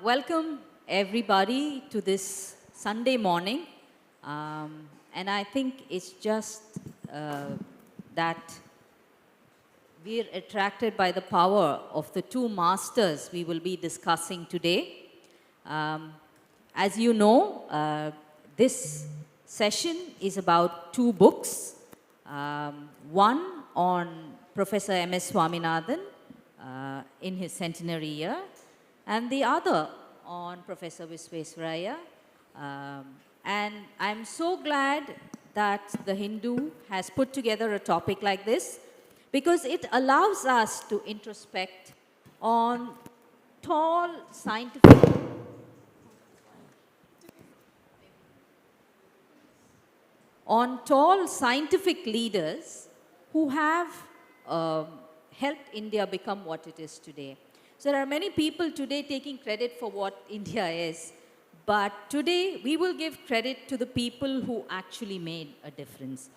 Welcome everybody to this Sunday morning. And I think it's just that we're attracted by the power of the two masters we will be discussing today. As you know, this session is about two books. One on Professor M.S. Swaminathan in his centenary year, and the other on Professor Visvesvaraya. And I'm so glad that the Hindu has put together a topic like this because it allows us to introspect on tall scientific leaders who have helped India become what it is today. So there are many people today taking credit for what India is, but today we will give credit to the people who actually made a difference.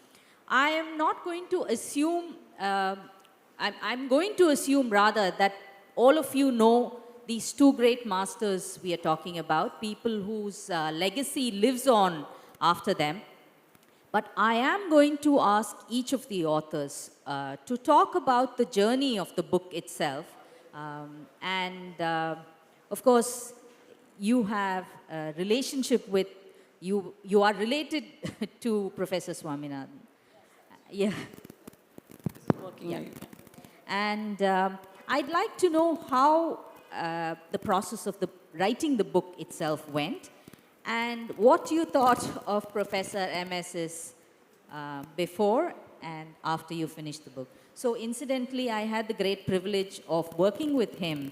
I am not going to assume, I'm going to assume rather that all of you know these two great masters we are talking about, people whose legacy lives on after them. But I am going to ask each of the authors to talk about the journey of the book itself. Of course, you have a relationship with, you are related to Professor Swaminathan. Yeah. This is working. Yeah. And I'd like to know how the process of writing the book itself went, and what you thought of Professor MS's before and after you finished the book. So incidentally, I had the great privilege of working with him,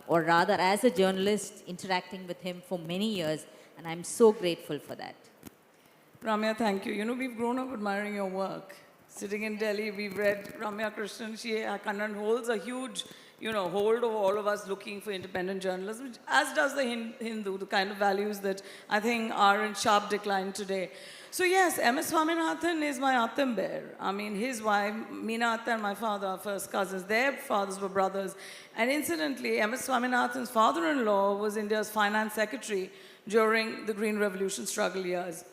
or rather as a journalist, interacting with him for many years, and I'm so grateful for that. Ramya, thank you. You know, we've grown up admiring your work. Sitting in Delhi, we've read Ramya Krishnan. She holds a huge, hold of all of us looking for independent journalism, as does the Hindu, the kind of values that I think are in sharp decline today. So yes, M.S. Swaminathan is my Attamber. I mean, his wife, Meena Atta, and my father are first cousins. Their fathers were brothers. And incidentally, M.S. Swaminathan's father-in-law was India's finance secretary during the Green Revolution struggle years.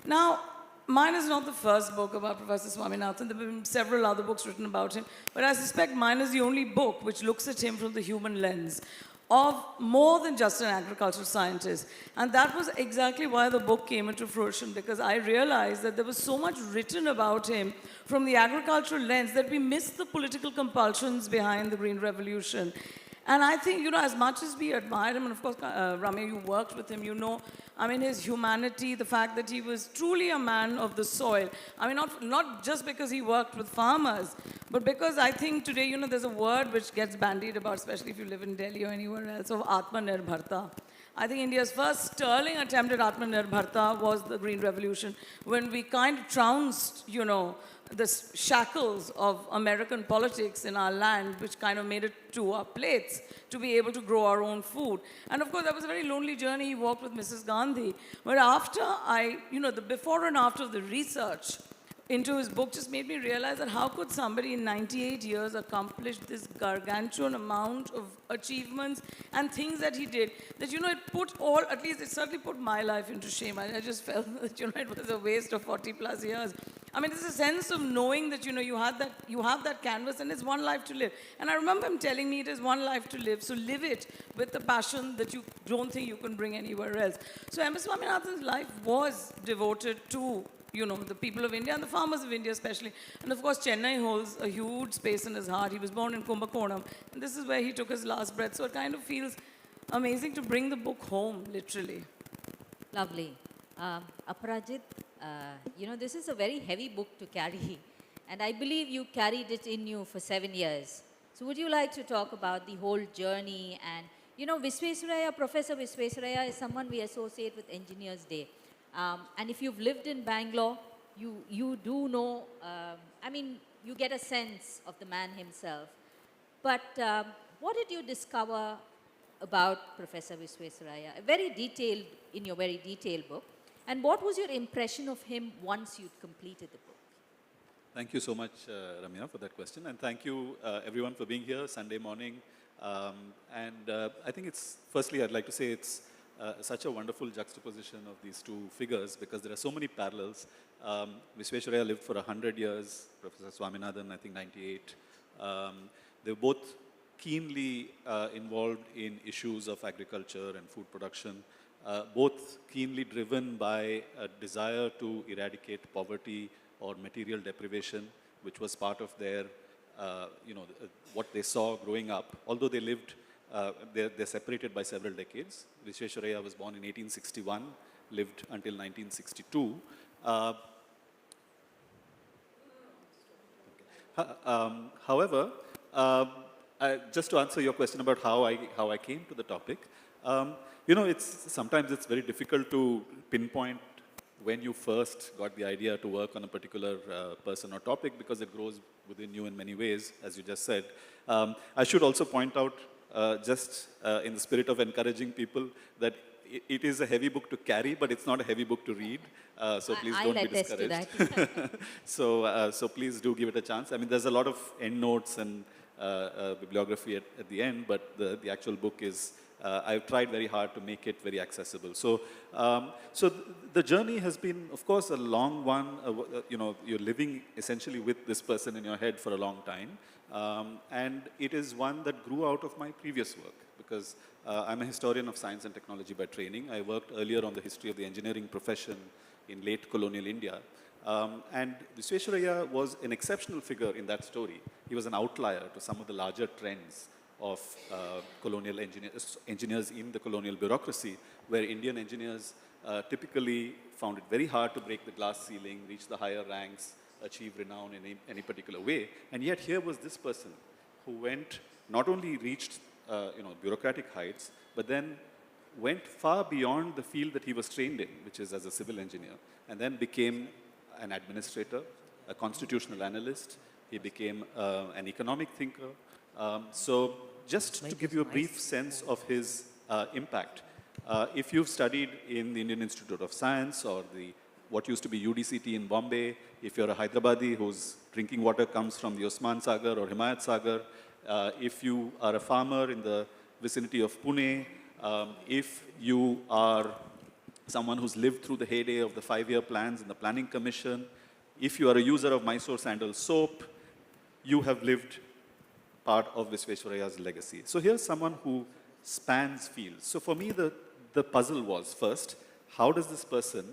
Now, mine is not the first book about Professor Swaminathan. There have been several other books written about him, but I suspect mine is the only book which looks at him from the human lens of more than just an agricultural scientist. And that was exactly why the book came into fruition, because I realized that there was so much written about him from the agricultural lens that we missed the political compulsions behind the Green Revolution. And I think, as much as we admire him, and of course, Ramya, you worked with him, his humanity, the fact that he was truly a man of the soil. I mean, not just because he worked with farmers, but because I think today, there's a word which gets bandied about, especially if you live in Delhi or anywhere else, of Atmanirbharta. I think India's first sterling attempt at Atmanirbharta was the Green Revolution, when we kind of trounced, the shackles of American politics in our land, which kind of made it to our plates to be able to grow our own food. And of course, that was a very lonely journey he walked with Mrs. Gandhi. But after the before and after of the research into his book just made me realize that how could somebody in 98 years accomplish this gargantuan amount of achievements and things that he did, that, it certainly put my life into shame. I just felt that, it was a waste of 40 plus years. I mean, there's a sense of knowing that, you have that canvas and it's one life to live. And I remember him telling me it is one life to live, so live it with the passion that you don't think you can bring anywhere else. So M.S. Swaminathan's life was devoted to the people of India and the farmers of India especially. And of course, Chennai holds a huge space in his heart. He was born in Kumbakonam, and this is where he took his last breath. So it kind of feels amazing to bring the book home, literally. Lovely. Aparajit, this is a very heavy book to carry, and I believe you carried it in you for 7 years. So would you like to talk about the whole journey? And, Visvesvaraya, Professor Visvesvaraya is someone we associate with Engineers Day. And if you've lived in Bangalore, you do know, you get a sense of the man himself. But what did you discover about Professor Visvesvaraya? In your very detailed book. And what was your impression of him once you'd completed the book? Thank you so much, Ramya, for that question. And thank you, everyone, for being here Sunday morning. I think it's, firstly, I'd like to say it's such a wonderful juxtaposition of these two figures because there are so many parallels. Visvesvaraya lived for 100 years, Professor Swaminathan, I think 98. They were both keenly involved in issues of agriculture and food production, both keenly driven by a desire to eradicate poverty or material deprivation, which was part of their, what they saw growing up. Although they lived, they're separated by several decades. Visvesvaraya was born in 1861, lived until 1962. However, just to answer your question about how I came to the topic, sometimes it's very difficult to pinpoint when you first got the idea to work on a particular person or topic because it grows within you in many ways, as you just said. I should also point out, in the spirit of encouraging people, that it is a heavy book to carry, but it's not a heavy book to read. So please don't be discouraged. So please do give it a chance. I mean, there's a lot of endnotes and bibliography at the end, but the actual book is, I've tried very hard to make it very accessible. So, the journey has been, of course, a long one. You're living essentially with this person in your head for a long time. And it is one that grew out of my previous work because I'm a historian of science and technology by training. I worked earlier on the history of the engineering profession in late colonial India. And Visvesvaraya was an exceptional figure in that story. He was an outlier to some of the larger trends of colonial engineers in the colonial bureaucracy, where Indian engineers typically found it very hard to break the glass ceiling, reach the higher ranks, achieve renown in any particular way. And yet here was this person who not only reached bureaucratic heights, but then went far beyond the field that he was trained in, which is as a civil engineer, and then became an administrator, a constitutional analyst. He became an economic thinker. So just to give you a brief sense of his impact, if you've studied in the Indian Institute of Science or what used to be UDCT in Bombay, if you're a Hyderabadi whose drinking water comes from the Osman Sagar or Himayat Sagar, if you are a farmer in the vicinity of Pune, if you are someone who's lived through the heyday of the 5-year plans in the Planning Commission, if you are a user of Mysore Sandal soap, you have lived part of Visvesvaraya's legacy. So here's someone who spans fields. So for me, the puzzle was, first, how does this person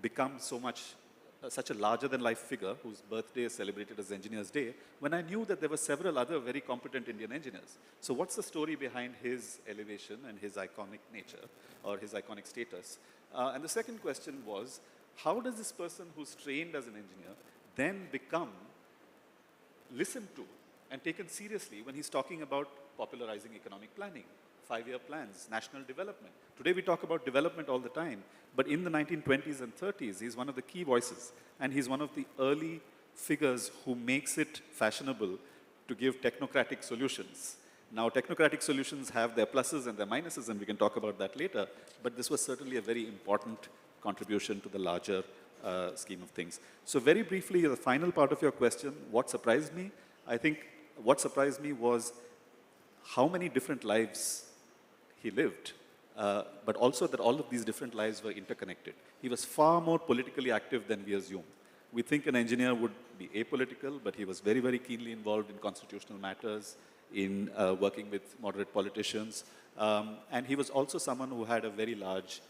become such a larger-than-life figure whose birthday is celebrated as Engineers' Day, when I knew that there were several other very competent Indian engineers. So what's the story behind his elevation and his iconic nature, or his iconic status? And the second question was, how does this person who's trained as an engineer then become listened to and taken seriously when he's talking about popularizing economic planning, 5-year plans, national development? Today we talk about development all the time, but in the 1920s and 30s, he's one of the key voices, and he's one of the early figures who makes it fashionable to give technocratic solutions. Now, technocratic solutions have their pluses and their minuses, and we can talk about that later, but this was certainly a very important contribution to the larger scheme of things. So very briefly, the final part of your question, what surprised me? I think what surprised me was how many different lives he lived, but also that all of these different lives were interconnected. He was far more politically active than we assume. We think an engineer would be apolitical, but he was very, very keenly involved in constitutional matters, in working with moderate politicians. And he was also someone who had a very large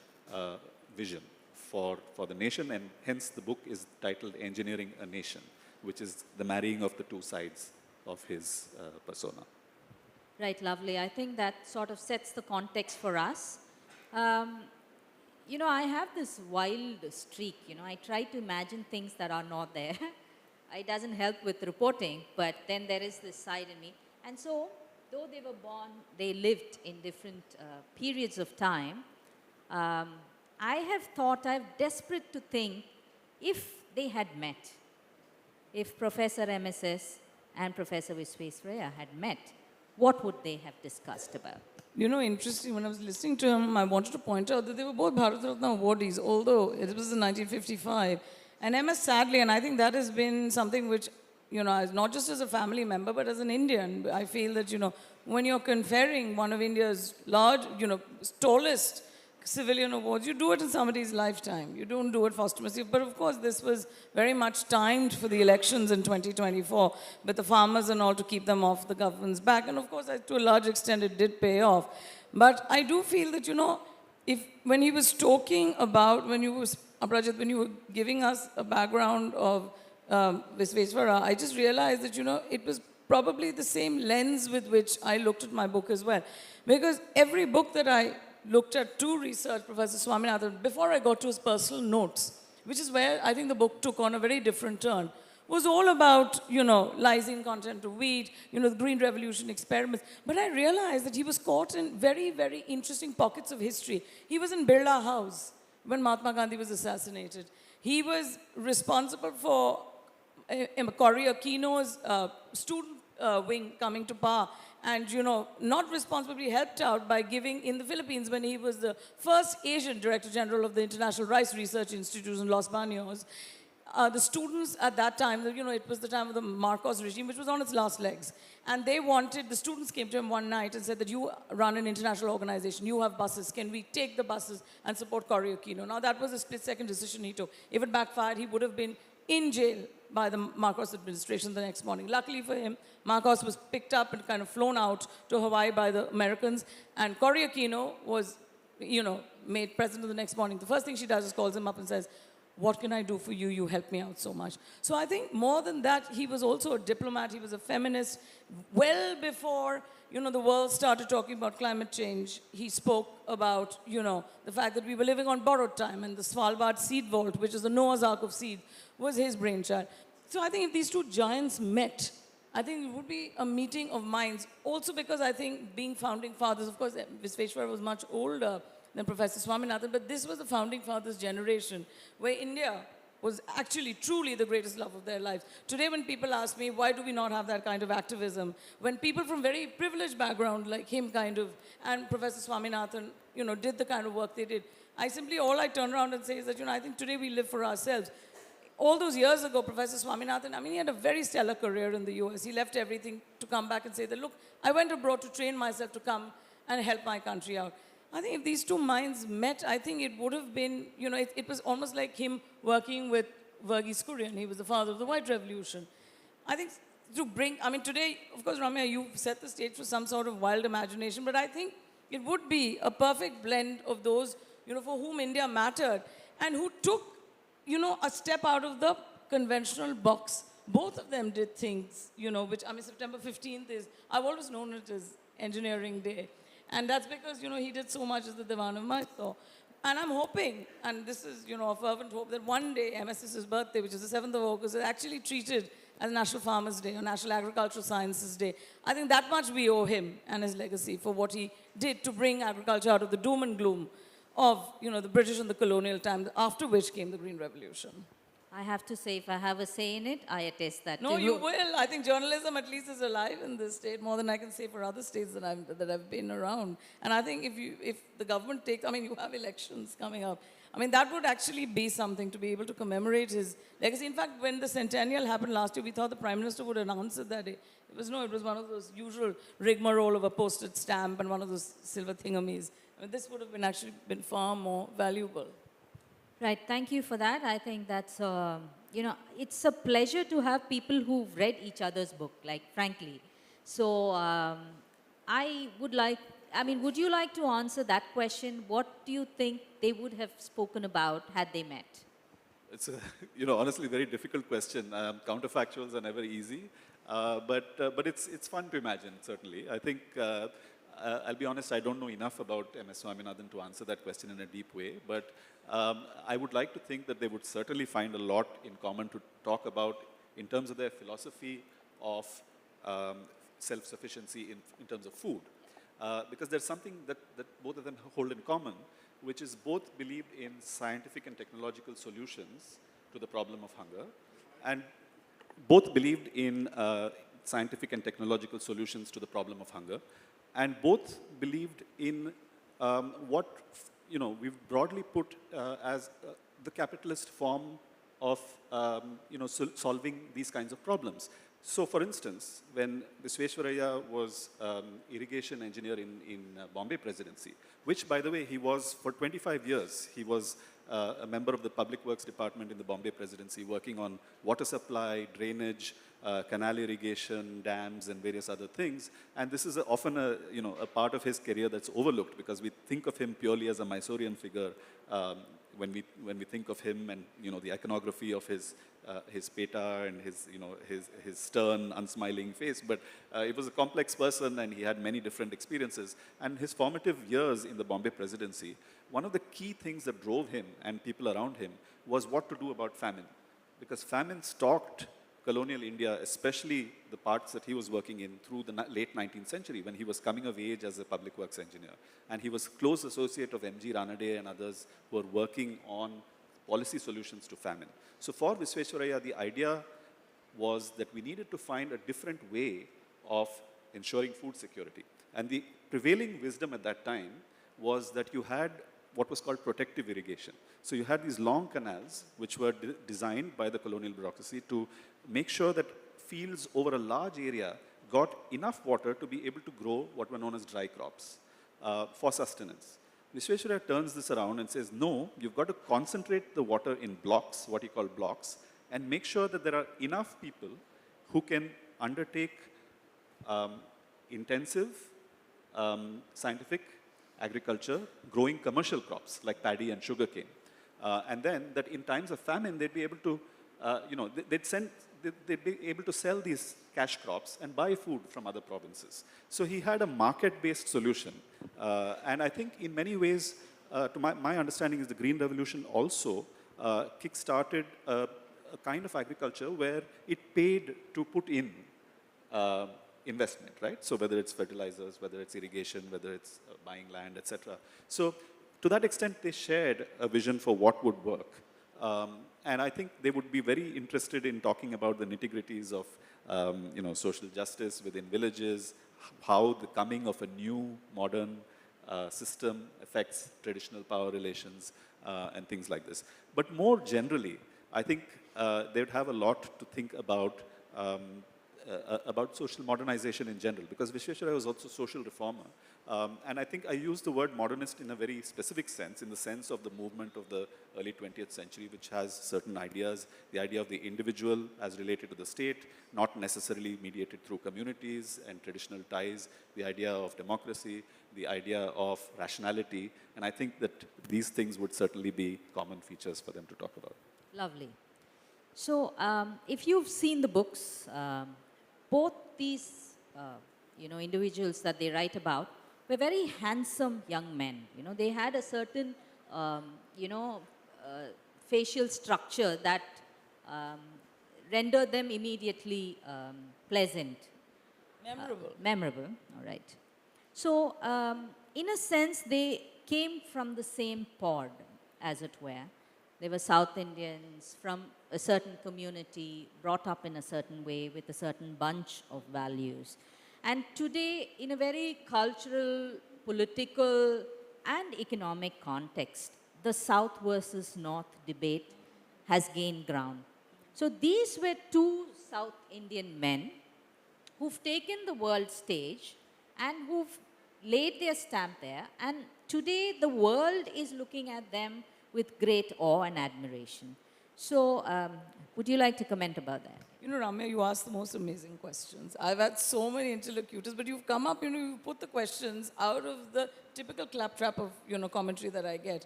vision for the nation, and hence the book is titled Engineering a Nation, which is the marrying of the two sides of his persona. Right, lovely. I think that sort of sets the context for us. I have this wild streak. I try to imagine things that are not there. It doesn't help with reporting, but then there is this side in me. And so, though they were born, they lived in different periods of time. I have thought, I'm desperate to think, if they had met, if Professor MSS and Professor Visvesvaraya had met, what would they have discussed about? Interesting, when I was listening to him, I wanted to point out that they were both Bharat Ratna awardees, although it was in 1955. And MS, sadly, and I think that has been something which you know, as not just as a family member, but as an Indian. I feel that, you know, when you're conferring one of India's large, you know, tallest civilian awards, you do it in somebody's lifetime. You don't do it posthumously. But of course, this was very much timed for the elections in 2024 with the farmers and all to keep them off the government's back. And of course, to a large extent, it did pay off. But I do feel that, you know, when he was talking about, Aprajit, when you were giving us a background of Visvesvara, I just realized that, you know, it was probably the same lens with which I looked at my book as well. Because every book that I looked at to research Professor Swaminathan, before I got to his personal notes, which is where I think the book took on a very different turn, was all about, you know, lysine content of wheat, you know, the Green Revolution experiments. But I realized that he was caught in very, very interesting pockets of history. He was in Birla House when Mahatma Gandhi was assassinated. He was responsible for Cory Aquino's student wing coming to power, and, you know, not responsibly helped out by giving in the Philippines when he was the first Asian Director General of the International Rice Research Institute in Los Baños. The students at that time, you know, it was the time of the Marcos regime, which was on its last legs. And the students came to him one night and said that you run an international organization, you have buses, can we take the buses and support Cory Aquino? Now, that was a split-second decision he took. If it backfired, he would have been in jail by the Marcos administration the next morning. Luckily for him, Marcos was picked up and kind of flown out to Hawaii by the Americans, and Cory Aquino was, you know, made president the next morning. The first thing she does is calls him up and says, "What can I do for you? You helped me out so much." So I think more than that, he was also a diplomat. He was a feminist. Well before, you know, the world started talking about climate change, he spoke about, you know, the fact that we were living on borrowed time, and the Svalbard seed vault, which is the Noah's Ark of seed, was his brainchild. So I think if these two giants met, I think it would be a meeting of minds. Also because I think being founding fathers, of course, Visvesvara was much older than Professor Swaminathan, but this was the founding fathers' generation, where India was actually truly the greatest love of their lives. Today when people ask me, why do we not have that kind of activism? When people from very privileged background like him kind of, and Professor Swaminathan, you know, did the kind of work they did, all I turn around and say is that, you know, I think today we live for ourselves. All those years ago, Professor Swaminathan, I mean, he had a very stellar career in the US. He left everything to come back and say that, look, I went abroad to train myself to come and help my country out. I think if these two minds met, I think it would have been, you know, it was almost like him working with Verghese Kurien. He was the father of the White Revolution. I think today, of course, Ramya, you set the stage for some sort of wild imagination, but I think it would be a perfect blend of those, you know, for whom India mattered and who took, you know, a step out of the conventional box. Both of them did things, you know, which, I mean, September 15th I've always known it as Engineering Day. And that's because, you know, he did so much as the Diwan of Mysore. And I'm hoping, and this is, you know, a fervent hope, that one day MSS's birthday, which is the 7th of August, is actually treated as National Farmers' Day or National Agricultural Sciences Day. I think that much we owe him and his legacy for what he did to bring agriculture out of the doom and gloom of, you know, the British and the colonial times, after which came the Green Revolution. I have to say, if I have a say in it, I attest that. No, you will. I think journalism at least is alive in this state more than I can say for other states that I've been around. And I think if the government takes, I mean, you have elections coming up. I mean, that would actually be something to be able to commemorate his legacy. In fact, when the centennial happened last year, we thought the Prime Minister would announce it that day. It was one of those usual rigmarole of a postage stamp and one of those silver thingamies. I mean, this would have actually been far more valuable. Right, thank you for that. I think that's, you know, it's a pleasure to have people who've read each other's book, like, frankly. So would you like to answer that question? What do you think they would have spoken about had they met? It's a, you know, honestly, very difficult question. Counterfactuals are never easy, but it's fun to imagine, certainly. I think, I'll be honest, I don't know enough about MS Swaminathan to answer that question in a deep way, but I would like to think that they would certainly find a lot in common to talk about in terms of their philosophy of self-sufficiency in terms of food. Because there's something that both of them hold in common, which is both believed in scientific and technological solutions to the problem of hunger, and both believed in scientific and technological solutions to the problem of hunger, and both believed in what, you know, we've broadly put as the capitalist form of solving these kinds of problems. So, for instance, when Visvesvaraya was irrigation engineer in Bombay Presidency, which, by the way, he was for 25 years, he was a member of the Public Works Department in the Bombay Presidency, working on water supply, drainage, canal irrigation, dams, and various other things. And this is often a part of his career that's overlooked because we think of him purely as a Mysorean figure when we think of him and the iconography of his peta and his stern, unsmiling face. But he was a complex person and he had many different experiences. And his formative years in the Bombay Presidency, one of the key things that drove him and people around him was what to do about famine. Because famine stalked colonial India, especially the parts that he was working in through the late 19th century when he was coming of age as a public works engineer. And he was close associate of M.G. Ranade and others who were working on policy solutions to famine. So for Visvesvaraya, the idea was that we needed to find a different way of ensuring food security. And the prevailing wisdom at that time was that you had what was called protective irrigation. So you had these long canals which were designed by the colonial bureaucracy to make sure that fields over a large area got enough water to be able to grow what were known as dry crops for sustenance. Visvesvaraya turns this around and says, no, you've got to concentrate the water in blocks, what he called blocks, and make sure that there are enough people who can undertake intensive scientific agriculture, growing commercial crops like paddy and sugarcane. And then that in times of famine, they'd be able to, they'd be able to sell these cash crops and buy food from other provinces. So he had a market-based solution. And I think in many ways, to my understanding is the Green Revolution also kick-started a kind of agriculture where it paid to put in investment, right? So whether it's fertilizers, whether it's irrigation, whether it's buying land, etc. So to that extent, they shared a vision for what would work. And I think they would be very interested in talking about the nitty-gritties of social justice within villages, how the coming of a new modern system affects traditional power relations and things like this. But more generally, I think they would have a lot to think about social modernization in general, because Visvesvaraya was also a social reformer. And I think I use the word modernist in a very specific sense, in the sense of the movement of the early 20th century, which has certain ideas, the idea of the individual as related to the state, not necessarily mediated through communities and traditional ties, the idea of democracy, the idea of rationality, and I think that these things would certainly be common features for them to talk about. Lovely. So, if you've seen the books, both these, individuals that they write about were very handsome young men. They had a certain, facial structure that rendered them immediately pleasant. Memorable. Memorable, all right. So, in a sense, they came from the same pod, as it were. They were South Indians from a certain community, brought up in a certain way with a certain bunch of values. And today, in a very cultural, political, and economic context, the South versus North debate has gained ground. So these were two South Indian men who've taken the world stage and who've laid their stamp there. And today, the world is looking at them with great awe and admiration. So, would you like to comment about that? Ramya, you asked the most amazing questions. I've had so many interlocutors, but you've come up, you put the questions out of the typical claptrap of, commentary that I get.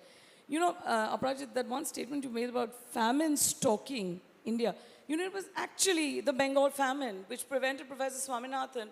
Aparajit, that one statement you made about famine stalking India, it was actually the Bengal famine which prevented Professor Swaminathan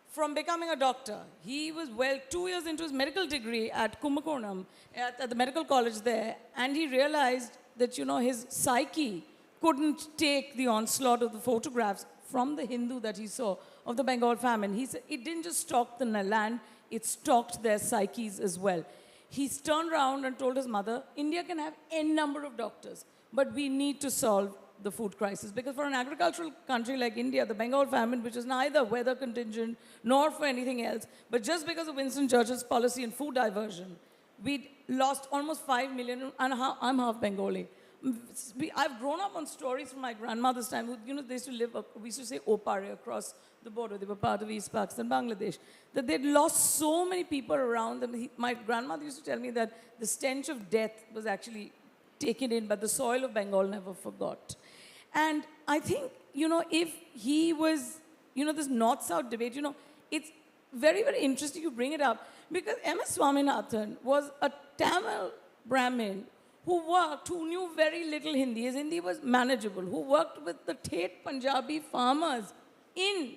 from becoming a doctor. He was, 2 years into his medical degree at Kumbakonam, at the medical college there, and he realized that, his psyche couldn't take the onslaught of the photographs from the Hindu that he saw of the Bengal famine. He said it didn't just stalk the land, it stalked their psyches as well. He turned around and told his mother, India can have n number of doctors, but we need to solve the food crisis. Because for an agricultural country like India, the Bengal famine, which is neither weather contingent nor for anything else, but just because of Winston Churchill's policy in food diversion, we lost almost 5 million, and I'm half Bengali, I've grown up on stories from my grandmother's time. They used to live, we used to say Opare across the border. They were part of East Pakistan, Bangladesh. That they'd lost so many people around them. My grandmother used to tell me that the stench of death was actually taken in, but the soil of Bengal never forgot. And I think, if he was, this North-South debate, it's very, very interesting you bring it up because M.S. Swaminathan was a Tamil Brahmin who knew very little Hindi. His Hindi was manageable, who worked with the Tate Punjabi farmers in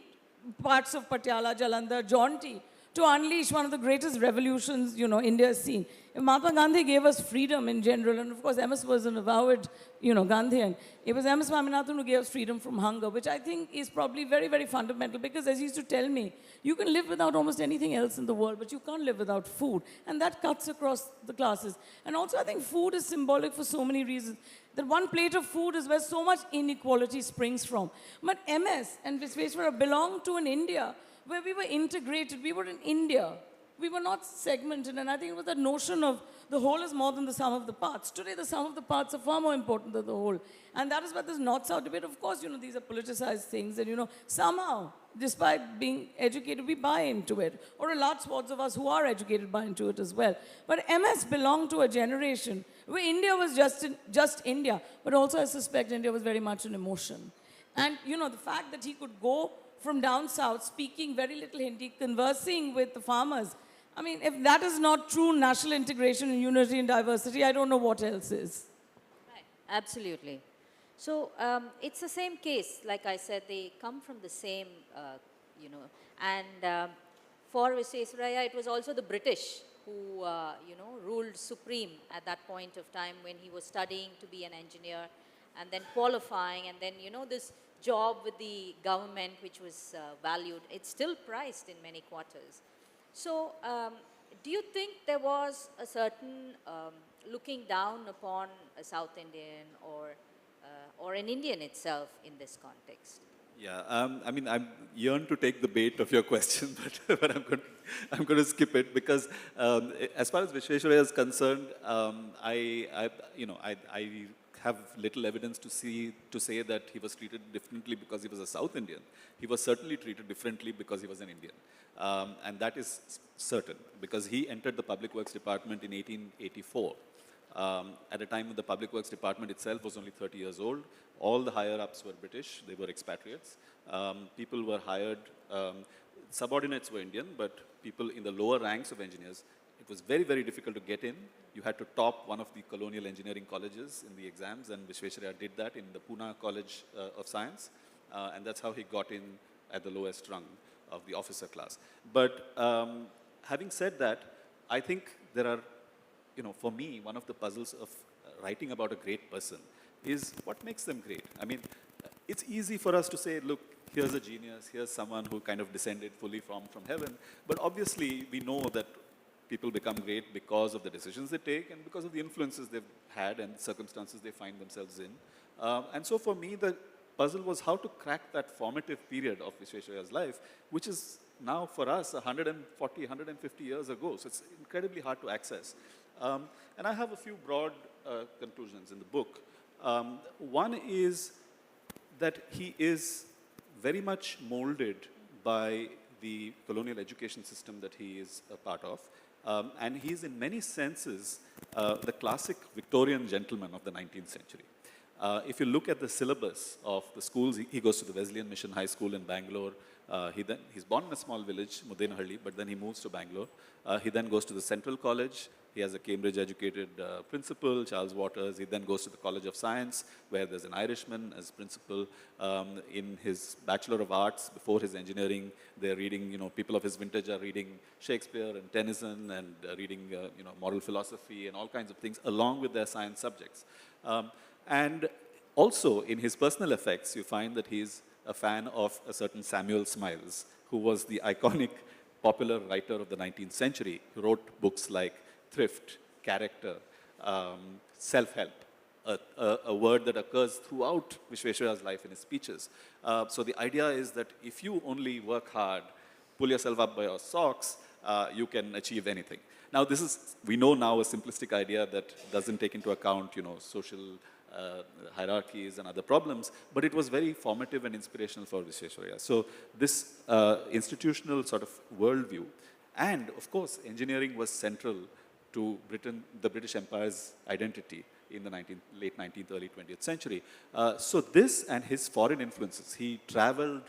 parts of Patiala, Jalandhar, Jaunti to unleash one of the greatest revolutions, India has seen. Mahatma Gandhi gave us freedom in general, and of course, MS was an avowed, Gandhian. It was MS Swaminathan who gave us freedom from hunger, which I think is probably very, very fundamental because, as he used to tell me, you can live without almost anything else in the world, but you can't live without food. And that cuts across the classes. And also, I think food is symbolic for so many reasons. That one plate of food is where so much inequality springs from. But MS and Visvesvara belong to an India where we were integrated. We were in India. We were not segmented. And I think it was that notion of the whole is more than the sum of the parts. Today, the sum of the parts are far more important than the whole. And that is why this North-South debate, of course, these are politicized things. And, somehow, despite being educated, we buy into it. Or a large swath of us who are educated buy into it as well. But MS belonged to a generation where India was just India. But also, I suspect India was very much an emotion. And, the fact that he could go from down south, speaking very little Hindi, conversing with the farmers. I mean, if that is not true national integration and unity and diversity, I don't know what else is. Right. Absolutely. So it's the same case. Like I said, they come from the same, and for Visvesvaraya, it was also the British who, ruled supreme at that point of time when he was studying to be an engineer and then qualifying and then, this job with the government which was valued. It's still prized in many quarters. So do you think there was a certain looking down upon a South Indian or an Indian itself in this context? Yeah, I yearn to take the bait of your question, but I'm going to skip it because as far as Visvesvaraya is concerned, I have little evidence to say that he was treated differently because he was a South Indian. He was certainly treated differently because he was an Indian. And that is certain because he entered the Public Works Department in 1884. At a time when the Public Works Department itself was only 30 years old. All the higher-ups were British. They were expatriates. People were hired, subordinates were Indian, but people in the lower ranks of engineers, it was very, very difficult to get in. You had to top one of the colonial engineering colleges in the exams, and Visvesvaraya did that in the Pune College of Science, and that's how he got in at the lowest rung of the officer class. But having said that, I think there are, for me, one of the puzzles of writing about a great person is what makes them great. I mean, it's easy for us to say, look, here's a genius, here's someone who kind of descended fully from heaven, but obviously we know that people become great because of the decisions they take and because of the influences they've had and circumstances they find themselves in. And so for me, the puzzle was how to crack that formative period of Visvesvaraya's life, which is now for us 140, 150 years ago. So it's incredibly hard to access. And I have a few broad conclusions in the book. One is that he is very much molded by the colonial education system that he is a part of. And he's in many senses the classic Victorian gentleman of the 19th century. If you look at the syllabus of the schools, he goes to the Wesleyan Mission High School in Bangalore. He's born in a small village, Mudenahalli, but then he moves to Bangalore. He then goes to the Central College. He has a Cambridge-educated principal, Charles Waters. He then goes to the College of Science, where there's an Irishman as principal. In his Bachelor of Arts, before his engineering, they're reading, people of his vintage are reading Shakespeare and Tennyson and reading, moral philosophy and all kinds of things, along with their science subjects. And also, in his personal effects, you find that he's a fan of a certain Samuel Smiles, who was the iconic popular writer of the 19th century, who wrote books like Thrift, Character, Self-Help, a word that occurs throughout Visvesvaraya's life in his speeches. So the idea is that if you only work hard, pull yourself up by your socks, you can achieve anything. Now, this is, we know now, a simplistic idea that doesn't take into account, social hierarchies and other problems, but it was very formative and inspirational for Visvesvaraya. So this institutional sort of worldview, and of course, engineering was central to Britain, the British Empire's identity in the late 19th, early 20th century. So this and his foreign influences, he traveled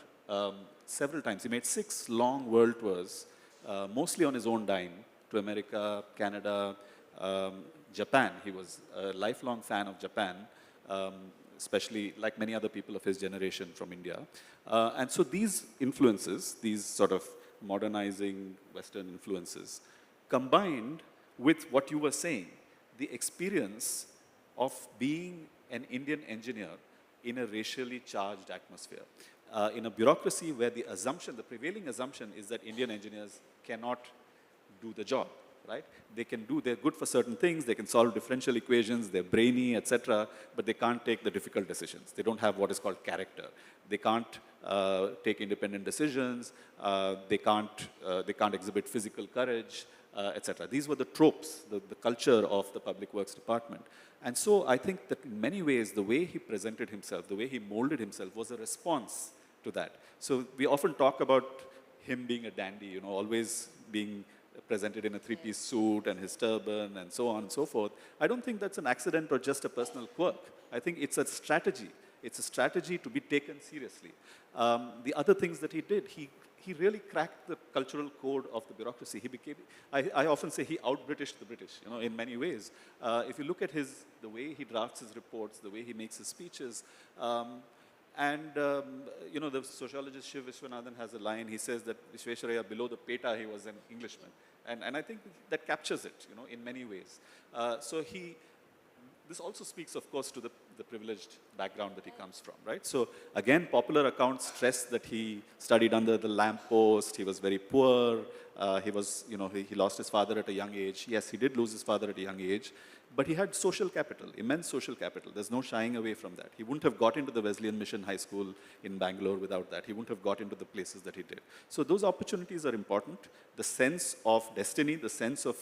several times. He made 6 long world tours, mostly on his own dime, to America, Canada, Japan. He was a lifelong fan of Japan, especially like many other people of his generation from India. And so these influences, these sort of modernizing Western influences, combined with what you were saying, the experience of being an Indian engineer in a racially charged atmosphere. In a bureaucracy where the prevailing assumption is that Indian engineers cannot do the job, right? They're good for certain things, they can solve differential equations, they're brainy, etc., but they can't take the difficult decisions. They don't have what is called character. They can't take independent decisions, they can't exhibit physical courage, etc. These were the tropes, the culture of the public works department. And so I think that in many ways, the way he presented himself, the way he molded himself was a response to that. So we often talk about him being a dandy, always being presented in a 3-piece suit and his turban and so on and so forth. I don't think that's an accident or just a personal quirk. I think it's a strategy. It's a strategy to be taken seriously. The other things that he did, he really cracked the cultural code of the bureaucracy. I often say he out-Britished the British, in many ways. If you look at the way he drafts his reports, the way he makes his speeches, the sociologist Shiv Viswanathan has a line, he says that Visvesvaraya, below the peta, he was an Englishman. And I think that captures it, in many ways. This also speaks, of course, to the privileged background that he comes from, right? So again, popular accounts stress that he studied under the lamppost, he was very poor, he lost his father at a young age. Yes, he did lose his father at a young age, but he had social capital, immense social capital. There's no shying away from that. He wouldn't have got into the Wesleyan Mission High School in Bangalore without that. He wouldn't have got into the places that he did. So those opportunities are important. The sense of destiny, the sense of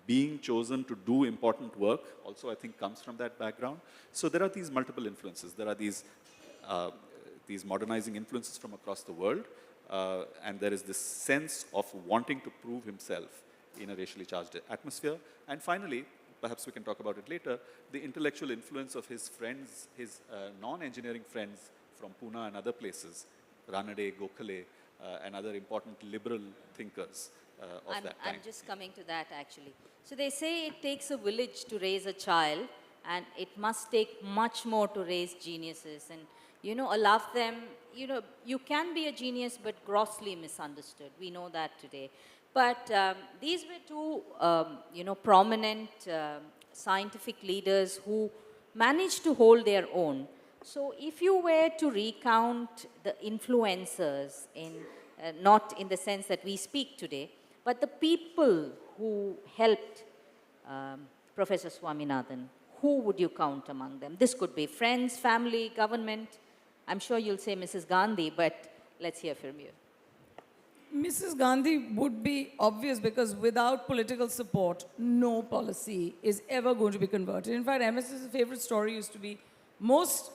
being chosen to do important work also, I think, comes from that background. So there are these multiple influences. There are these modernizing influences from across the world, and there is this sense of wanting to prove himself in a racially charged atmosphere. And finally, perhaps we can talk about it later, the intellectual influence of his friends, his non-engineering friends from Pune and other places, Ranade, Gokhale, and other important liberal thinkers of that time. I'm just coming to that, actually. So they say it takes a village to raise a child, and it must take much more to raise geniuses. And, allow them, you can be a genius, but grossly misunderstood. We know that today. But these were two, prominent scientific leaders who managed to hold their own. So if you were to recount the influencers not in the sense that we speak today, but the people who helped Professor Swaminathan, who would you count among them? This could be friends, family, government. I'm sure you'll say Mrs. Gandhi, but let's hear from you. Mrs. Gandhi would be obvious because without political support, no policy is ever going to be converted. In fact, MS's favorite story used to be most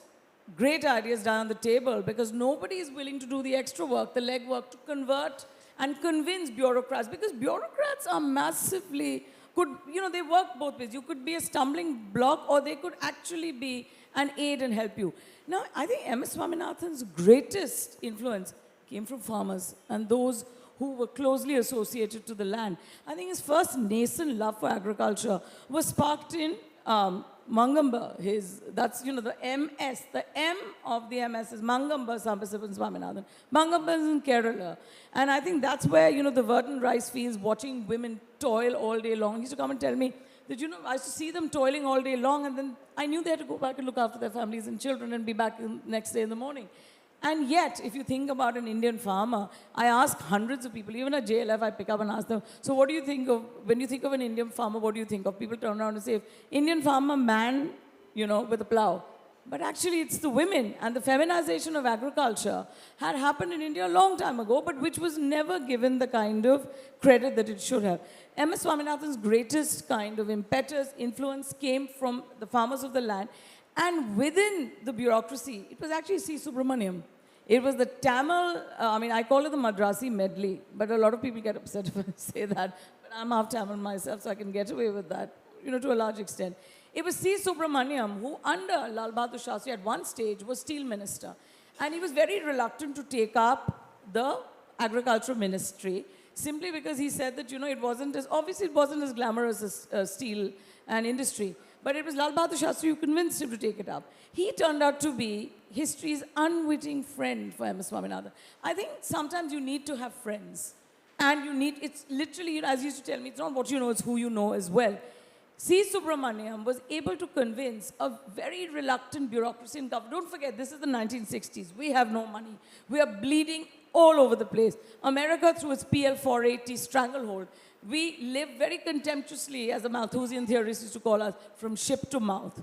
great ideas down on the table because nobody is willing to do the extra work, the legwork to convert and convince bureaucrats, because bureaucrats are massively, they work both ways. You could be a stumbling block or they could actually be an aid and help you. Now, I think MS Swaminathan's greatest influence came from farmers and those who were closely associated to the land. I think his first nascent love for agriculture was sparked in Mangamba. That's, the MS, the M of the MS is Mangamba Sambasivan Swaminathan. Mangamba is in Kerala. And I think that's where, the Verton rice fields, watching women toil all day long. He used to come and tell me that, I used to see them toiling all day long, and then I knew they had to go back and look after their families and children and be back next day in the morning. And yet, if you think about an Indian farmer, I ask hundreds of people, even at JLF, I pick up and ask them, so what do you think of, when you think of an Indian farmer, what do you think of? People turn around and say, Indian farmer, man, with a plow. But actually, it's the women, and the feminization of agriculture had happened in India a long time ago, but which was never given the kind of credit that it should have. MS Swaminathan's greatest kind of impetus, influence came from the farmers of the land. And within the bureaucracy, it was actually C. Subramaniam. It was the Tamil, I call it the Madrasi medley, but a lot of people get upset if I say that. But I'm half Tamil myself, so I can get away with that, to a large extent. It was C. Subramaniam who, under Lal Bahadur Shastri at one stage, was steel minister. And he was very reluctant to take up the agriculture ministry, simply because he said that, it wasn't as glamorous as steel and industry. But it was Lal Bahadur Shastri who convinced him to take it up. He turned out to be history's unwitting friend for M.S. Swaminathan. I think sometimes you need to have friends. And it's literally, as he used to tell me, it's not what you know, it's who you know as well. C. Subramaniam was able to convince a very reluctant bureaucracy in government. Don't forget, this is the 1960s. We have no money. We are bleeding all over the place. America, through its PL 480 stranglehold, we live very contemptuously, as the Malthusian theorists used to call us, from ship to mouth.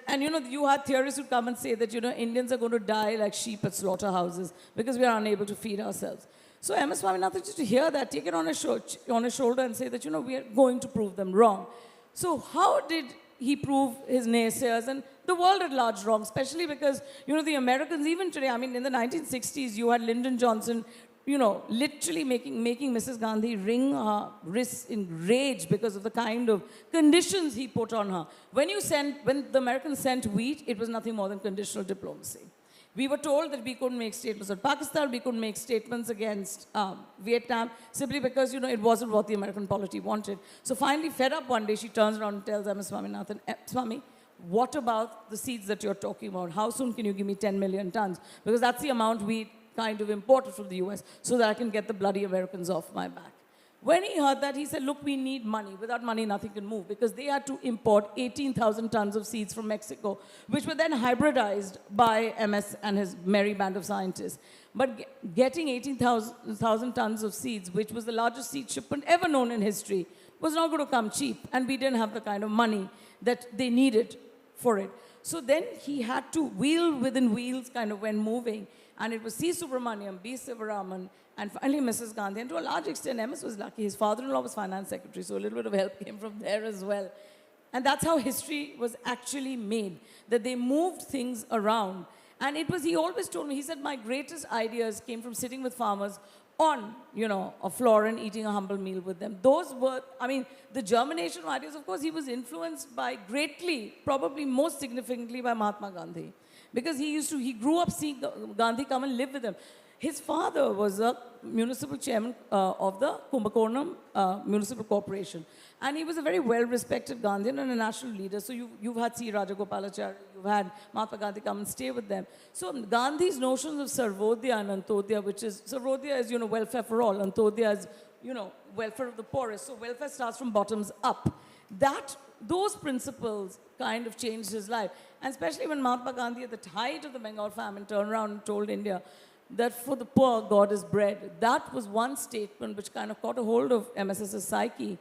And you had theorists who come and say that, Indians are going to die like sheep at slaughterhouses because we are unable to feed ourselves. So M.S. Swaminathan used to hear that, take it on his shoulder and say that, we are going to prove them wrong. So how did he prove his naysayers and the world at large wrong, especially because, the Americans, even today, in the 1960s, you had Lyndon Johnson, literally making Mrs. Gandhi wring her wrists in rage because of the kind of conditions he put on her. When the Americans sent wheat, it was nothing more than conditional diplomacy. We were told that we couldn't make statements on Pakistan, we couldn't make statements against Vietnam, simply because, it wasn't what the American polity wanted. So finally, fed up one day, she turns around and tells M.S. Swaminathan, Swami, what about the seeds that you're talking about? How soon can you give me 10 million tons? Because that's the amount we kind of imported from the US so that I can get the bloody Americans off my back. When he heard that, he said, look, we need money. Without money, nothing can move. Because they had to import 18,000 tons of seeds from Mexico, which were then hybridized by MS and his merry band of scientists. But getting 18,000 tons of seeds, which was the largest seed shipment ever known in history, was not going to come cheap. And we didn't have the kind of money that they needed for it. So then he had to wheel within wheels kind of when moving. And it was C. Subramaniam, B. Sivaraman, and finally Mrs. Gandhi. And to a large extent, MS was lucky. His father-in-law was finance secretary, so a little bit of help came from there as well. And that's how history was actually made, that they moved things around. And he always told me, he said, my greatest ideas came from sitting with farmers on, a floor and eating a humble meal with them. Those were, the germination of ideas, of course, he was influenced by greatly, probably most significantly by Mahatma Gandhi. Because he grew up seeing Gandhi come and live with him. His father was a municipal chairman of the Kumbakonam Municipal Corporation. And he was a very well-respected Gandhian and a national leader. So you've had C. Rajagopalachari, you've had Mahatma Gandhi come and stay with them. So Gandhi's notions of Sarvodaya and Antodaya, which is, Sarvodaya is, welfare for all. Antodaya is, welfare of the poorest. So welfare starts from bottoms up. Those principles kind of changed his life. And especially when Mahatma Gandhi, at the height of the Bengal famine, turned around and told India that for the poor, God is bread. That was one statement which kind of caught a hold of MSS's psyche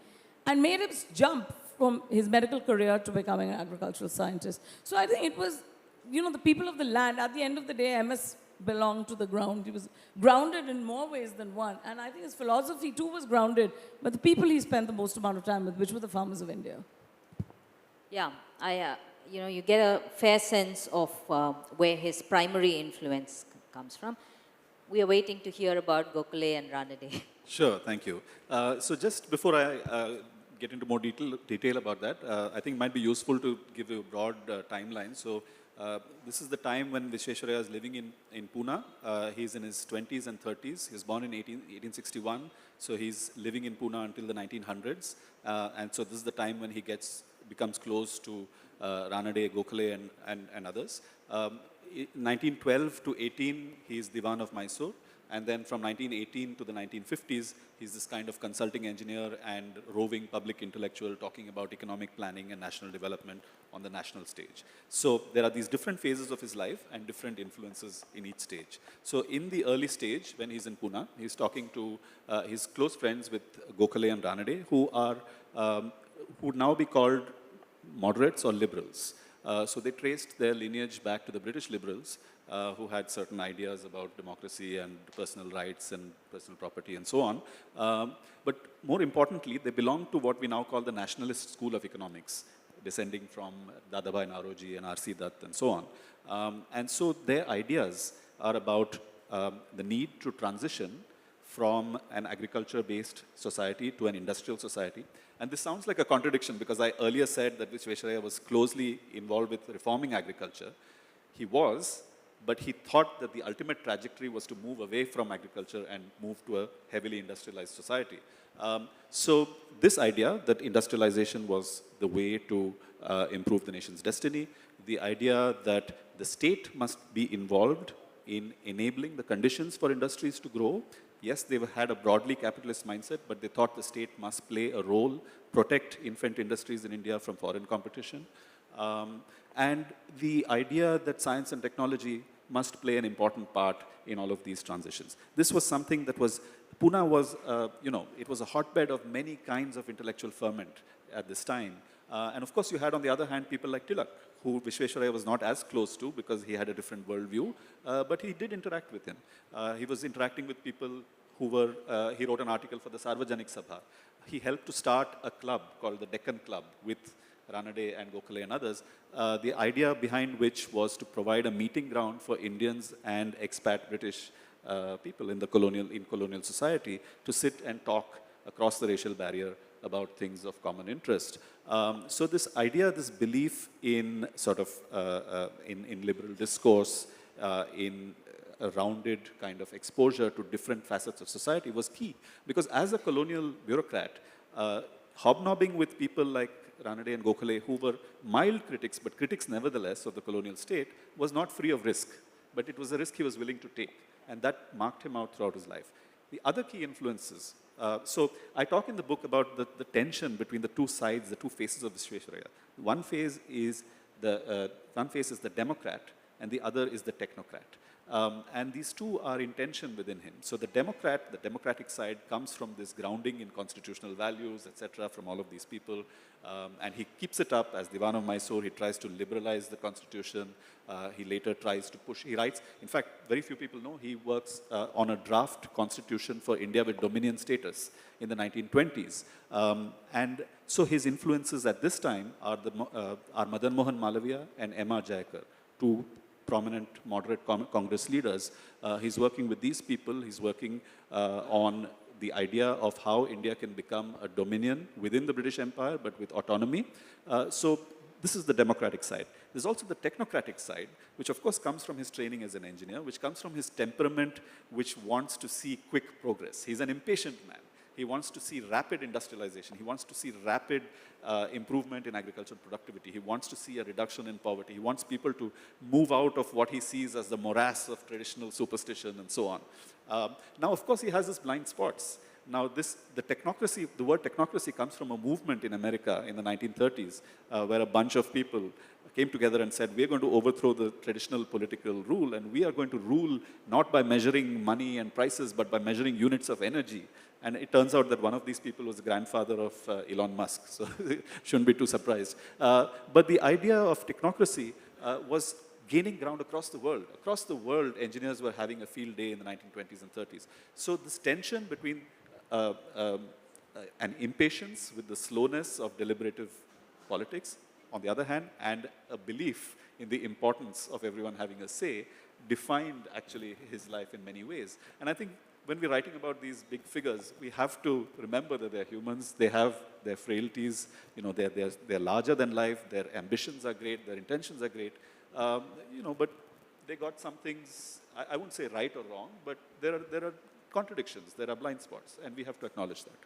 and made him jump from his medical career to becoming an agricultural scientist. So I think it was, the people of the land. At the end of the day, MS belonged to the ground. He was grounded in more ways than one. And I think his philosophy, too, was grounded. But the people he spent the most amount of time with, which were the farmers of India. Yeah, you get a fair sense of where his primary influence comes from. We are waiting to hear about Gokhale and Ranade. Sure, thank you. So just before I get into more detail about that, I think it might be useful to give you a broad timeline. So this is the time when Visvesvaraya is living in Pune. He's in his 20s and 30s. He was born in 1861, so he's living in Pune until the 1900s. And so this is the time when he becomes close to Ranade, Gokhale, and others. 1912 to 18, he's Diwan of Mysore. And then from 1918 to the 1950s, he's this kind of consulting engineer and roving public intellectual talking about economic planning and national development on the national stage. So there are these different phases of his life and different influences in each stage. So in the early stage, when he's in Pune, he's talking to his close friends with Gokhale and Ranade, who would now be called moderates or liberals. So they traced their lineage back to the British liberals, who had certain ideas about democracy and personal rights and personal property and so on. But more importantly, they belonged to what we now call the nationalist school of economics. descending from Dadabhai Naoroji and R.C. Dutt and so on. And so their ideas are about the need to transition from an agriculture-based society to an industrial society. And this sounds like a contradiction because I earlier said that Visvesvaraya was closely involved with reforming agriculture. He was, but he thought that the ultimate trajectory was to move away from agriculture and move to a heavily industrialized society. So this idea that industrialization was the way to improve the nation's destiny, the idea that the state must be involved in enabling the conditions for industries to grow. Yes, they had a broadly capitalist mindset, but they thought the state must play a role, protect infant industries in India from foreign competition. And the idea that science and technology must play an important part in all of these transitions. This was something that was, Pune was, it was a hotbed of many kinds of intellectual ferment at this time. And of course, you had on the other hand people like Tilak, who Visvesvaraya was not as close to because he had a different worldview, but he did interact with him. He was interacting with people who were, he wrote an article for the Sarvajanik Sabha. He helped to start a club called the Deccan Club with Ranade and Gokhale and others, the idea behind which was to provide a meeting ground for Indians and expat British people in colonial society to sit and talk across the racial barrier about things of common interest. So this idea, this belief in sort of, in liberal discourse, in a rounded kind of exposure to different facets of society was key. Because as a colonial bureaucrat, hobnobbing with people like Ranade and Gokhale, who were mild critics, but critics nevertheless of the colonial state, was not free of risk. But it was a risk he was willing to take. And that marked him out throughout his life. The other key influences, so I talk in the book about the tension between the two sides, the two faces of Visvesvaraya. One phase is the Democrat, and the other is the technocrat. And these two are in tension within him. So the democratic side comes from this grounding in constitutional values, etc., from all of these people. And he keeps it up as Diwan of Mysore. He tries to liberalize the constitution. He later tries to push, he writes, in fact, very few people know, he works on a draft constitution for India with dominion status in the 1920s. And so his influences at this time are Madan Mohan Malaviya and M.R. Jayakar, two prominent moderate Congress leaders. He's working with these people. He's working on the idea of how India can become a dominion within the British Empire, but with autonomy. So this is the democratic side. There's also the technocratic side, which of course comes from his training as an engineer, which comes from his temperament, which wants to see quick progress. He's an impatient man. He wants to see rapid industrialization. He wants to see rapid improvement in agricultural productivity. He wants to see a reduction in poverty. He wants people to move out of what he sees as the morass of traditional superstition and so on. Now, of course, he has his blind spots. Now, the word technocracy comes from a movement in America in the 1930s, where a bunch of people came together and said, we're going to overthrow the traditional political rule, and we are going to rule not by measuring money and prices, but by measuring units of energy. And it turns out that one of these people was the grandfather of Elon Musk, so shouldn't be too surprised. But the idea of technocracy was gaining ground across the world. Across the world, engineers were having a field day in the 1920s and 30s. So this tension between an impatience with the slowness of deliberative politics, on the other hand, and a belief in the importance of everyone having a say, defined actually his life in many ways. And I think when we're writing about these big figures, we have to remember that they're humans, they have their frailties, they're larger than life, their ambitions are great, their intentions are great, but they got some things, I wouldn't say right or wrong, but there are contradictions, there are blind spots, and we have to acknowledge that.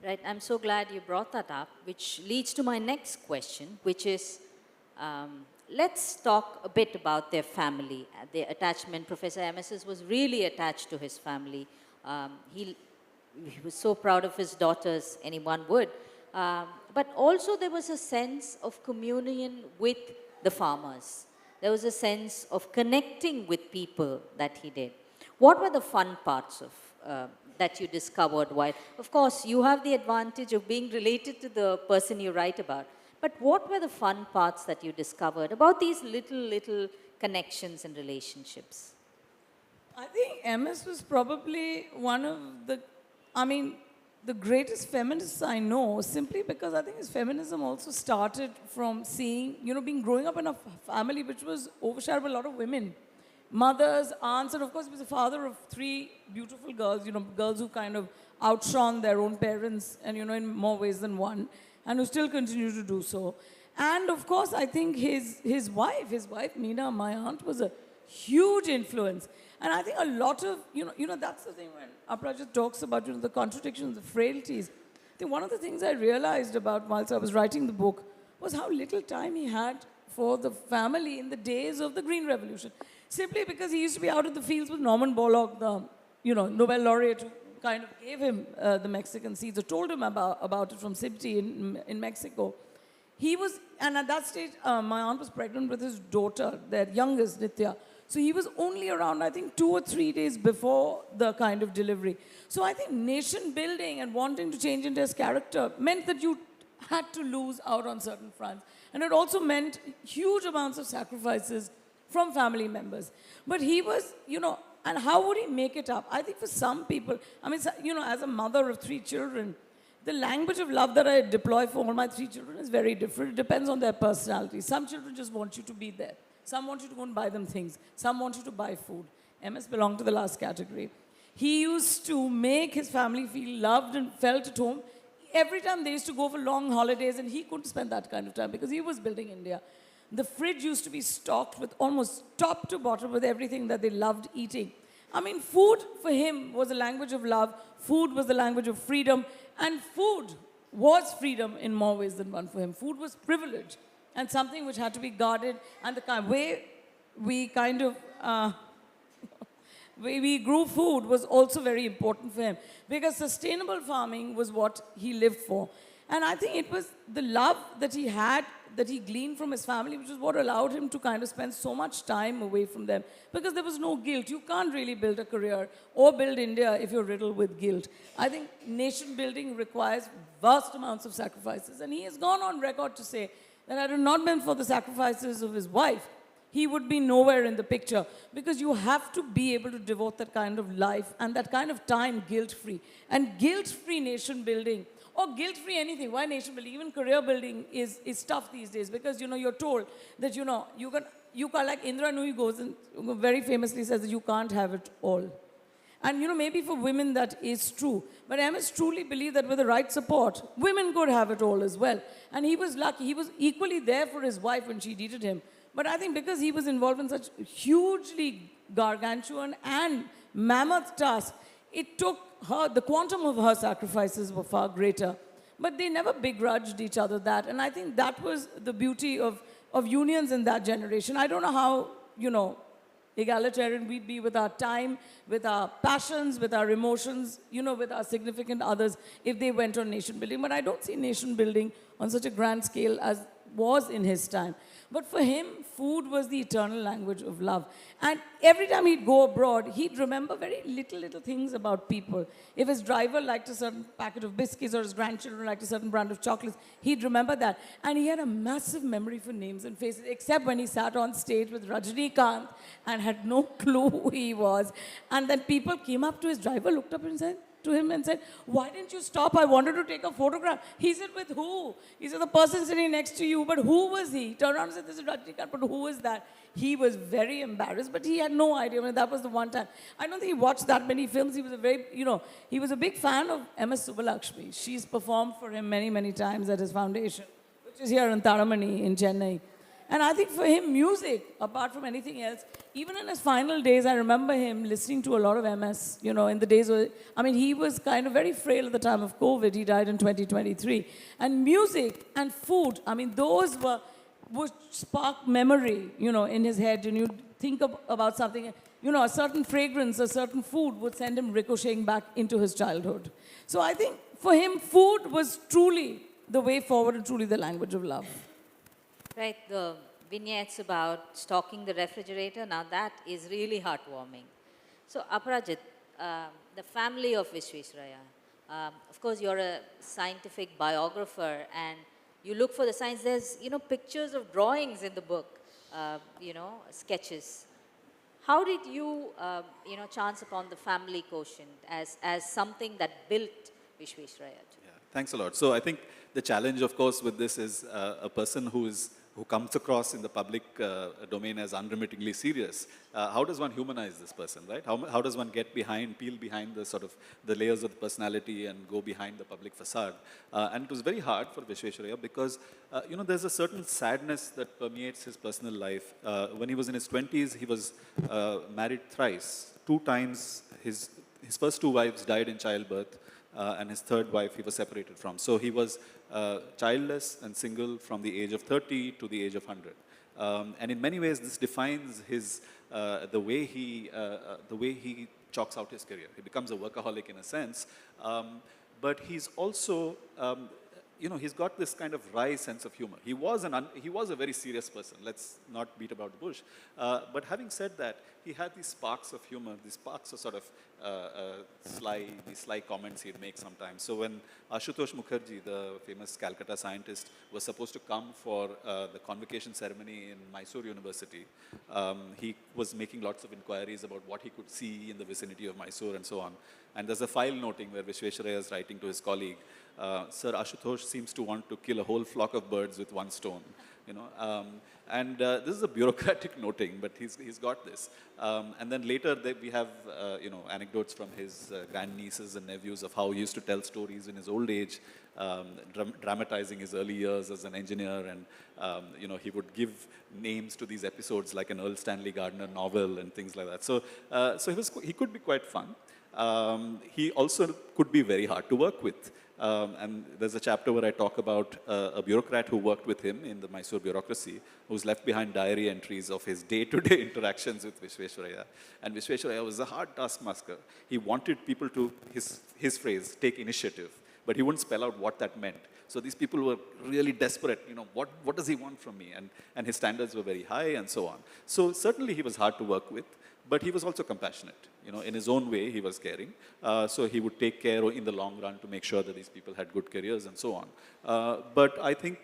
Right, I'm so glad you brought that up, which leads to my next question, which is, let's talk a bit about their family, their attachment. Professor MSS was really attached to his family. He was so proud of his daughters, anyone would. But also there was a sense of communion with the farmers. There was a sense of connecting with people that he did. What were the fun parts of that you discovered while, of course, you have the advantage of being related to the person you write about. But what were the fun parts that you discovered about these little connections and relationships? I think MS was probably one of the, the greatest feminists I know, simply because I think his feminism also started from seeing, being growing up in a family which was overshadowed by a lot of women. Mothers, aunts, and of course he was the father of three beautiful girls, girls who kind of outshone their own parents and, in more ways than one, and who still continue to do so. And of course, I think his wife, Meena, my aunt, was a huge influence. And I think a lot of, that's the thing when Aparajit talks about, the contradictions, the frailties. I think one of the things I realized about whilst I was writing the book was how little time he had for the family in the days of the Green Revolution. Simply because he used to be out in the fields with Norman Borlaug, the, Nobel laureate who kind of gave him the Mexican seeds or told him about it from SIBTI in Mexico. He was, and at that stage, my aunt was pregnant with his daughter, their youngest, Nitya. So he was only around, I think, 2 or 3 days before the kind of delivery. So I think nation building and wanting to change India's character meant that you had to lose out on certain fronts. And it also meant huge amounts of sacrifices from family members. But he was, and how would he make it up? I think for some people, as a mother of 3 children, the language of love that I deploy for all my 3 children is very different. It depends on their personality. Some children just want you to be there. Some want you to go and buy them things. Some want you to buy food. MS belonged to the last category. He used to make his family feel loved and felt at home. Every time they used to go for long holidays, and he couldn't spend that kind of time because he was building India. The fridge used to be stocked with almost top to bottom with everything that they loved eating. Food for him was a language of love. Food was the language of freedom. And food was freedom in more ways than one for him. Food was privilege and something which had to be guarded. And the way we way we grew food was also very important for him because sustainable farming was what he lived for. And I think it was the love that he had, that he gleaned from his family, which is what allowed him to kind of spend so much time away from them because there was no guilt. You can't really build a career or build India if you're riddled with guilt. I think nation building requires vast amounts of sacrifices. And he has gone on record to say that had it not been for the sacrifices of his wife, he would be nowhere in the picture because you have to be able to devote that kind of life and that kind of time guilt-free. And guilt-free nation building or guilt-free anything. Why nation building? Even career building is tough these days because, you're told that, you can, like Indra Nooyi goes and very famously says that you can't have it all. And, maybe for women that is true. But MS truly believed that with the right support, women could have it all as well. And he was lucky. He was equally there for his wife when she needed him. But I think because he was involved in such hugely gargantuan and mammoth tasks, it took her, the quantum of her sacrifices were far greater. But they never begrudged each other that. And I think that was the beauty of unions in that generation. I don't know how, egalitarian we'd be with our time, with our passions, with our emotions, with our significant others if they went on nation building. But I don't see nation building on such a grand scale as was in his time. But for him, food was the eternal language of love. And every time he'd go abroad, he'd remember very little things about people. If his driver liked a certain packet of biscuits or his grandchildren liked a certain brand of chocolates, he'd remember that. And he had a massive memory for names and faces, except when he sat on stage with Rajinikanth and had no clue who he was. And then people came up to his driver, looked up and said, to him and said, "Why didn't you stop? I wanted to take a photograph." He said, "With who?" He said, "The person sitting next to you." But who was he? He turned around and said, "This is Rajinikanth," but who is that? He was very embarrassed, but he had no idea. That was the one time. I don't think he watched that many films. He was a very, he was a big fan of MS Subbulakshmi. She's performed for him many times at his foundation, which is here in Taramani in Chennai. And I think for him, music, apart from anything else, even in his final days, I remember him listening to a lot of MS, in the days where, he was kind of very frail at the time of COVID. He died in 2023. And music and food, those would spark memory, in his head. And you'd think about something, a certain fragrance, a certain food would send him ricocheting back into his childhood. So I think for him, food was truly the way forward and truly the language of love. Right, the vignettes about stocking the refrigerator, now that is really heartwarming. So Aparajit, the family of Visvesvaraya, of course you're a scientific biographer and you look for the science. There's, pictures of drawings in the book, sketches. How did you, chance upon the family quotient as something that built Vishweshraya. Yeah, thanks a lot. So I think the challenge, of course, with this is a person who comes across in the public domain as unremittingly serious. How does one humanize this person, right? How does one get behind, peel behind the sort of the layers of the personality and go behind the public facade? And it was very hard for Vishweshraya because, there's a certain sadness that permeates his personal life. When he was in his 20s, he was married thrice. 2 times, his first 2 wives died in childbirth. And his third wife he was separated from. So he was childless and single from the age of 30 to the age of 100. And in many ways, this defines his, the way he chalks out his career. He becomes a workaholic in a sense, but he's also, he's got this kind of wry sense of humor. He was a very serious person. Let's not beat about the bush. But having said that, he had these sparks of humor, these sparks of sort of these sly comments he'd make sometimes. So when Ashutosh Mukherjee, the famous Calcutta scientist, was supposed to come for the convocation ceremony in Mysore University, he was making lots of inquiries about what he could see in the vicinity of Mysore and so on. And there's a file noting where Vishweshraya is writing to his colleague, Sir Ashutosh seems to want to kill a whole flock of birds with one stone. This is a bureaucratic noting, but he's got this. And then later we have anecdotes from his grandnieces and nephews of how he used to tell stories in his old age, dramatizing his early years as an engineer, and he would give names to these episodes like an Earl Stanley Gardner novel and things like that. So he could be quite fun. He also could be very hard to work with. And there's a chapter where I talk about a bureaucrat who worked with him in the Mysore bureaucracy, who's left behind diary entries of his day-to-day interactions with Vishweshraya. And Vishweshraya was a hard taskmaster. He wanted people to, his phrase, take initiative, but he wouldn't spell out what that meant. So these people were really desperate, what does he want from me? And his standards were very high and so on. So certainly he was hard to work with, but he was also compassionate. In his own way, he was caring. So he would take care in the long run to make sure that these people had good careers and so on. But I think,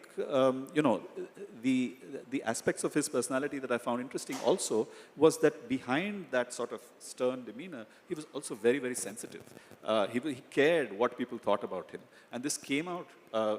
the aspects of his personality that I found interesting also was that behind that sort of stern demeanor, he was also very, very sensitive. He cared what people thought about him. And this came out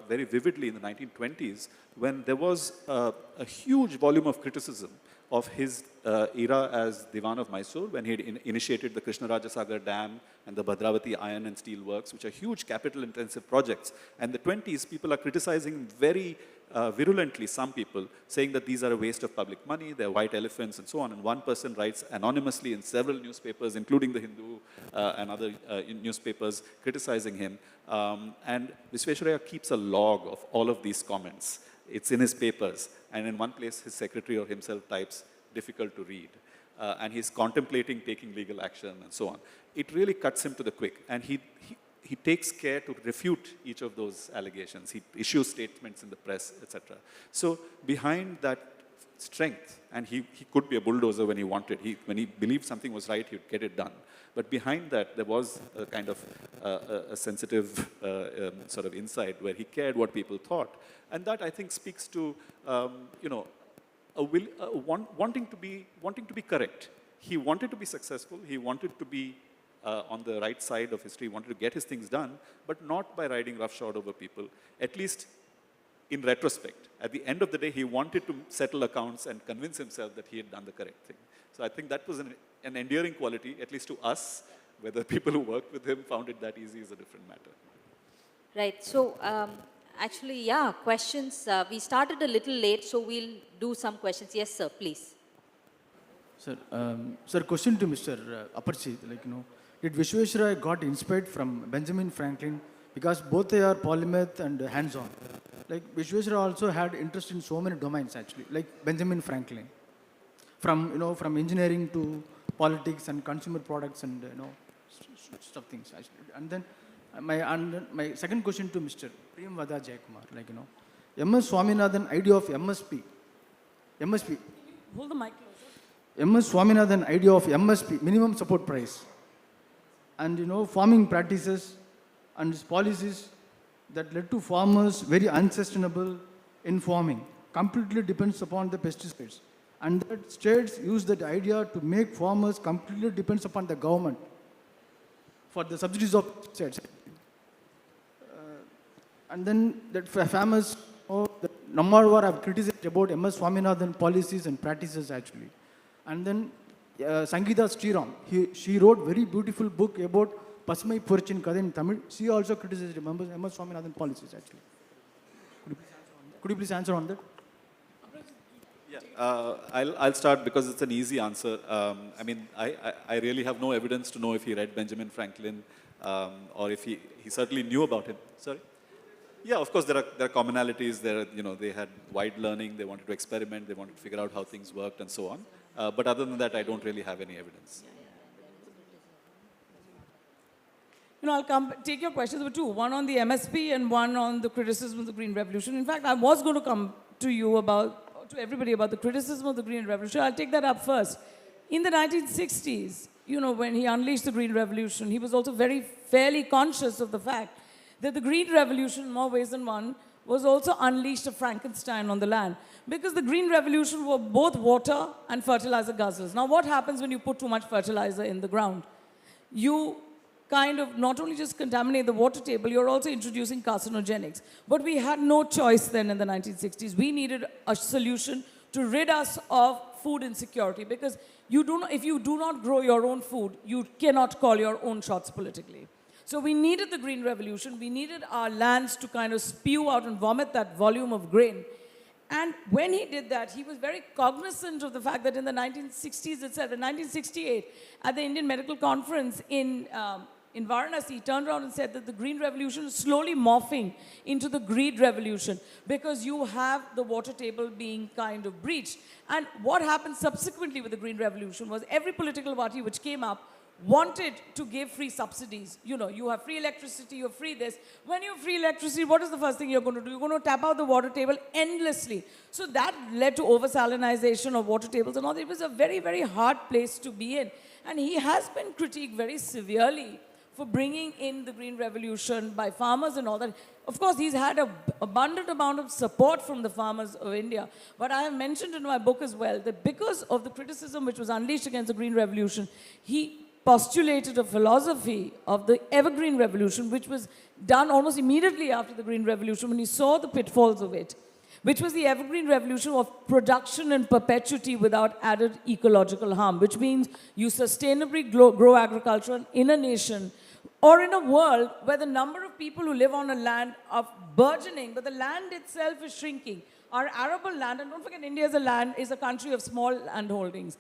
very vividly in the 1920s when there was a huge volume of criticism of his era as Diwan of Mysore, when he had initiated the Krishnarajasagar Dam and the Bhadravati Iron and Steel Works, which are huge capital-intensive projects. And the 20s, people are criticizing very virulently, some people, saying that these are a waste of public money, they're white elephants and so on. And one person writes anonymously in several newspapers, including the Hindu and other newspapers, criticizing him. And Vishweshraya keeps a log of all of these comments. It's in his papers. And in one place, his secretary or himself types, difficult to read. And he's contemplating taking legal action and so on. It really cuts him to the quick. And he takes care to refute each of those allegations. He issues statements in the press, etc. So behind that strength, and he could be a bulldozer when he wanted. When he believed something was right, he would get it done. But behind that, there was a kind of a sensitive sort of insight where he cared what people thought. And that, I think, speaks to, wanting to be correct. He wanted to be successful. He wanted to be on the right side of history. He wanted to get his things done, but not by riding roughshod over people, at least in retrospect. At the end of the day, he wanted to settle accounts and convince himself that he had done the correct thing. So I think that was an endearing quality, at least to us. Whether people who worked with him found it that easy is a different matter. Right. So, actually, yeah, questions. We started a little late, so we'll do some questions. Yes, sir, please. Sir, question to Mr. Aparchit, did Vishweshraya got inspired from Benjamin Franklin? Because both they are polymath and hands-on. Vishweshraya also had interest in so many domains, actually, like Benjamin Franklin. From engineering to politics and consumer products and, stuff things, actually. And then my second question to Mr. Priyam Vada Jayakumar, M.S. Swaminathan idea of MSP. Hold the mic closer. M.S. Swaminathan idea of MSP, minimum support price. And, farming practices and policies that led to farmers very unsustainable in farming, completely depends upon the pesticides. And that states use that idea to make farmers completely depends upon the government for the subsidies of pesticides. And then that famous, Nammalwar have criticized about MS Swaminathan policies and practices actually. And then Sangeeta Sriram, she wrote very beautiful book about Pasmai Purchin Kada in Tamil. She also criticized MS Swaminathan policies actually. Could you please answer on that? Yeah, I'll start because it's an easy answer. I mean, I really have no evidence to know if he read Benjamin Franklin or if he certainly knew about him. Sorry? Yeah, of course, there are commonalities. They had wide learning. They wanted to experiment. They wanted to figure out how things worked and so on. But other than that, I don't really have any evidence. I'll take your questions. There were two, one on the MSP and one on the criticism of the Green Revolution. In fact, I was going to come to you to everybody about the criticism of the Green Revolution. I'll take that up first. In the 1960s, when he unleashed the Green Revolution, he was also fairly conscious of the fact that the Green Revolution, in more ways than one, was also unleashed a Frankenstein on the land. Because the Green Revolution were both water and fertilizer guzzlers. Now, what happens when you put too much fertilizer in the ground? You kind of not only just contaminate the water table, you're also introducing carcinogenics. But we had no choice then in the 1960s. We needed a solution to rid us of food insecurity, because if you do not grow your own food, you cannot call your own shots politically. So we needed the Green Revolution. We needed our lands to kind of spew out and vomit that volume of grain. And when he did that, he was very cognizant of the fact that in the 1960s itself, in 1968, at the Indian Medical Conference in Varanasi, he turned around and said that the Green Revolution is slowly morphing into the Greed Revolution, because you have the water table being kind of breached. And what happened subsequently with the Green Revolution was every political party which came up wanted to give free subsidies. You have free electricity, you have free this. When you have free electricity, what is the first thing you're going to do? You're going to tap out the water table endlessly. So that led to over-salinization of water tables and all. It was a very, very hard place to be in. And he has been critiqued very severely for bringing in the Green Revolution by farmers and all that. Of course, he's had an abundant amount of support from the farmers of India. But I have mentioned in my book as well that because of the criticism which was unleashed against the Green Revolution, he postulated a philosophy of the Evergreen Revolution, which was done almost immediately after the Green Revolution when he saw the pitfalls of it, which was the Evergreen Revolution of production and perpetuity without added ecological harm, which means you sustainably grow agriculture in a nation or in a world where the number of people who live on a land are burgeoning, but the land itself is shrinking. Our arable land, and don't forget India is a country of small landholdings.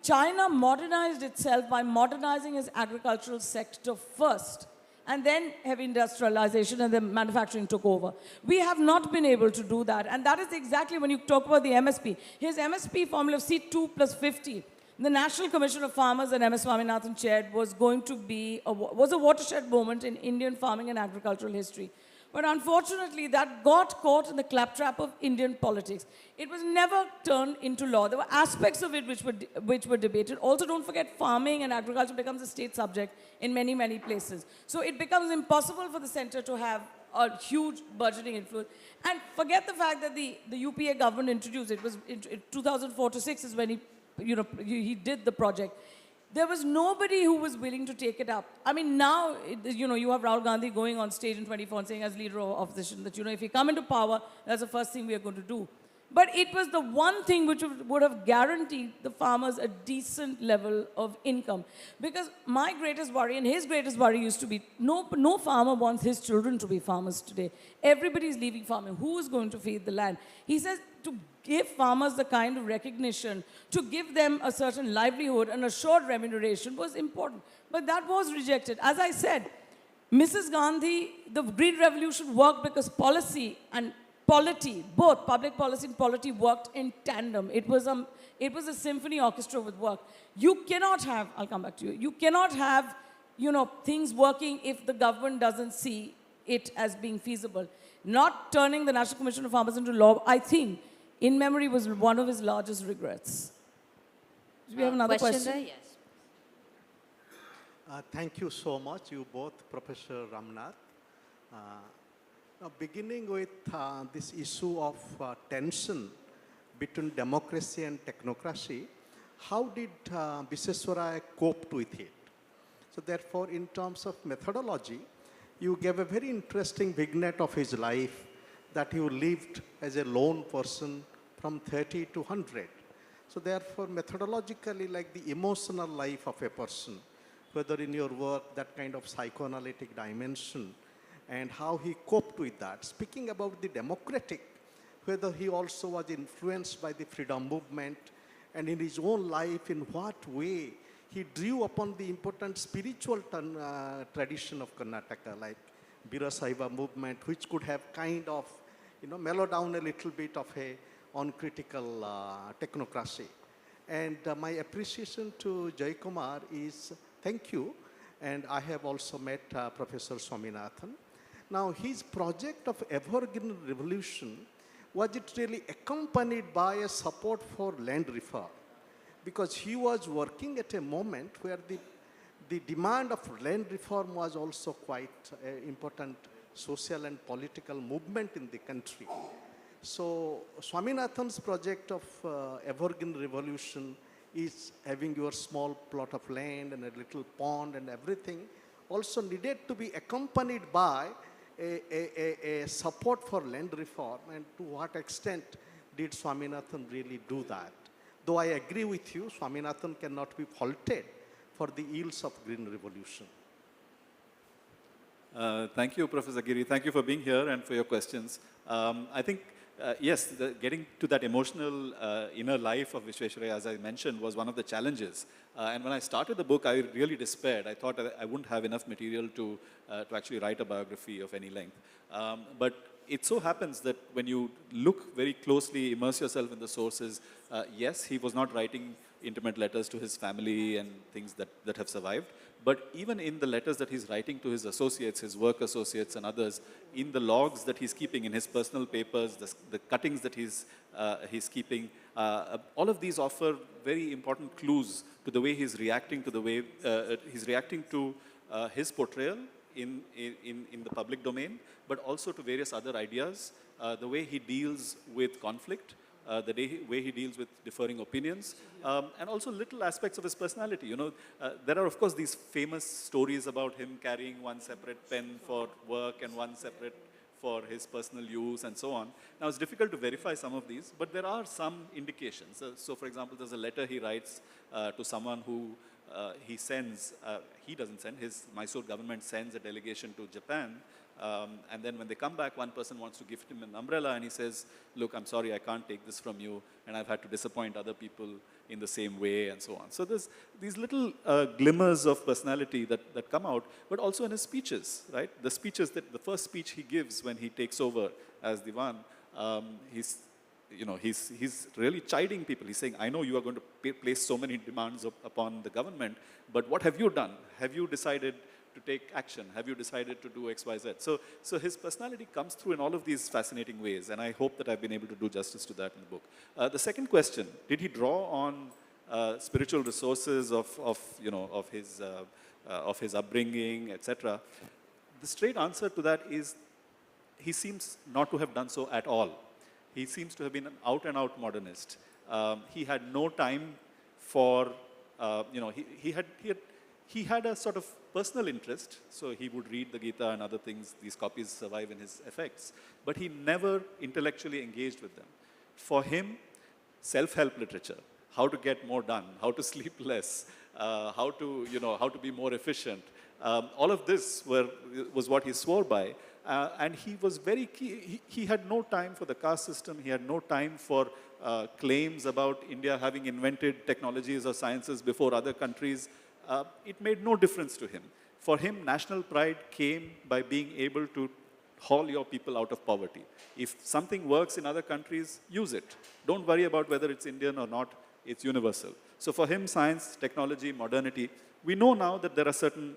China modernized itself by modernizing its agricultural sector first, and then heavy industrialization and then manufacturing took over. We have not been able to do that, and that is exactly when you talk about the MSP. His MSP formula of C2 plus 50, the National Commission of Farmers that MS Swaminathan chaired was going to be was a watershed moment in Indian farming and agricultural history. But unfortunately, that got caught in the claptrap of Indian politics. It was never turned into law. There were aspects of it which were debated. Also, don't forget, farming and agriculture becomes a state subject in many, many places. So it becomes impossible for the center to have a huge budgeting influence. And forget the fact that the UPA government introduced it. Was in 2004 to 6 is when he did the project. There was nobody who was willing to take it up. I mean, now, you have Rahul Gandhi going on stage in 24 and saying as leader of opposition that, if we come into power, that's the first thing we are going to do. But it was the one thing which would have guaranteed the farmers a decent level of income. Because my greatest worry and his greatest worry used to be, no farmer wants his children to be farmers today. Everybody is leaving farming. Who is going to feed the land? He says to give farmers the kind of recognition, to give them a certain livelihood and assured remuneration was important. But that was rejected. As I said, Mrs. Gandhi, the Green Revolution worked because policy and polity, both public policy and polity, worked in tandem. It was a symphony orchestra with work. You cannot have, I'll come back to you, you cannot have, things working if the government doesn't see it as being feasible. Not turning the National Commission of Farmers into law, I think, in memory, was one of his largest regrets. Do we have another question? There? Yes. Thank you so much, you both, Professor Ramnath. Now, beginning with this issue of tension between democracy and technocracy, how did Visvesvaraya cope with it? So therefore, in terms of methodology, you gave a very interesting vignette of his life that he lived as a lone person from 30 to 100. So therefore, methodologically, like the emotional life of a person, whether in your work, that kind of psychoanalytic dimension, and how he coped with that. Speaking about the democratic, whether he also was influenced by the freedom movement, and in his own life, in what way he drew upon the important spiritual tradition of Karnataka, like Birasaiva movement, which could have kind of, mellow down a little bit of a uncritical technocracy. And my appreciation to Jay Kumar is thank you. And I have also met Professor Swaminathan. Now, his project of Evergreen Revolution, was it really accompanied by a support for land reform? Because he was working at a moment where the demand of land reform was also quite an important social and political movement in the country. So Swaminathan's project of Evergreen Revolution is having your small plot of land and a little pond and everything also needed to be accompanied by a support for land reform. And to what extent did Swaminathan really do that? Though I agree with you, Swaminathan cannot be faulted for the ills of Green Revolution. Thank you, Professor Giri. Thank you for being here and for your questions. I think, yes, getting to that emotional inner life of Visvesvaraya, as I mentioned, was one of the challenges. And when I started the book, I really despaired. I thought I wouldn't have enough material to actually write a biography of any length. But it so happens that when you look very closely, immerse yourself in the sources, yes, he was not writing intimate letters to his family and things that have survived. But even in the letters that he's writing to his associates, his work associates and others, in the logs that he's keeping, in his personal papers, the cuttings that he's keeping, all of these offer very important clues to the way he's reacting to the way he's reacting to his portrayal in the public domain, but also to various other ideas, the way he deals with conflict, the way he deals with differing opinions, and also little aspects of his personality. There are, of course, these famous stories about him carrying one separate pen for work and one separate for his personal use and so on. Now, it's difficult to verify some of these, but there are some indications. So, for example, there's a letter he writes to someone who he doesn't send, his Mysore government sends a delegation to Japan. And then when they come back, one person wants to gift him an umbrella and he says, look, I'm sorry, I can't take this from you. And I've had to disappoint other people in the same way and so on. So there's these little glimmers of personality that come out, but also in his speeches, right? The speeches the first speech he gives when he takes over as Diwan, he's really chiding people. He's saying, I know you are going to place so many demands upon the government, but what have you done? Have you decided to take action? Have you decided to do X, Y, Z? So his personality comes through in all of these fascinating ways, and I hope that I've been able to do justice to that in the book. The second question, did he draw on spiritual resources of his upbringing, etc.? The straight answer to that is he seems not to have done so at all. He seems to have been an out-and-out modernist. He had no time for, he had a sort of personal interest, so he would read the Gita and other things. These copies survive in his effects, but he never intellectually engaged with them. For him, self-help literature, how to get more done, how to sleep less, how to be more efficient, all of this was what he swore by. And he was very key. He had no time for the caste system. He had no time for claims about India having invented technologies or sciences before other countries. It made no difference to him. For him, national pride came by being able to haul your people out of poverty. If something works in other countries, use it. Don't worry about whether it's Indian or not. It's universal. So for him, science, technology, modernity, we know now that there are certain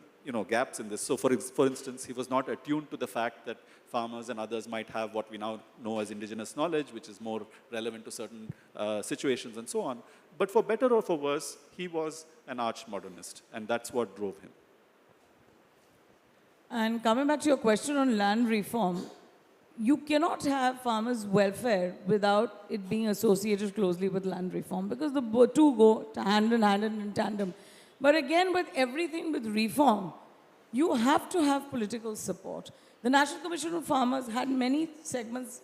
gaps in this. So for instance, he was not attuned to the fact that farmers and others might have what we now know as indigenous knowledge, which is more relevant to certain situations and so on. But for better or for worse, he was an arch modernist, and that's what drove him. And coming back to your question on land reform, you cannot have farmers' welfare without it being associated closely with land reform, because the two go hand in hand and in tandem. But again, with everything with reform, you have to have political support. The National Commission of Farmers had many segments,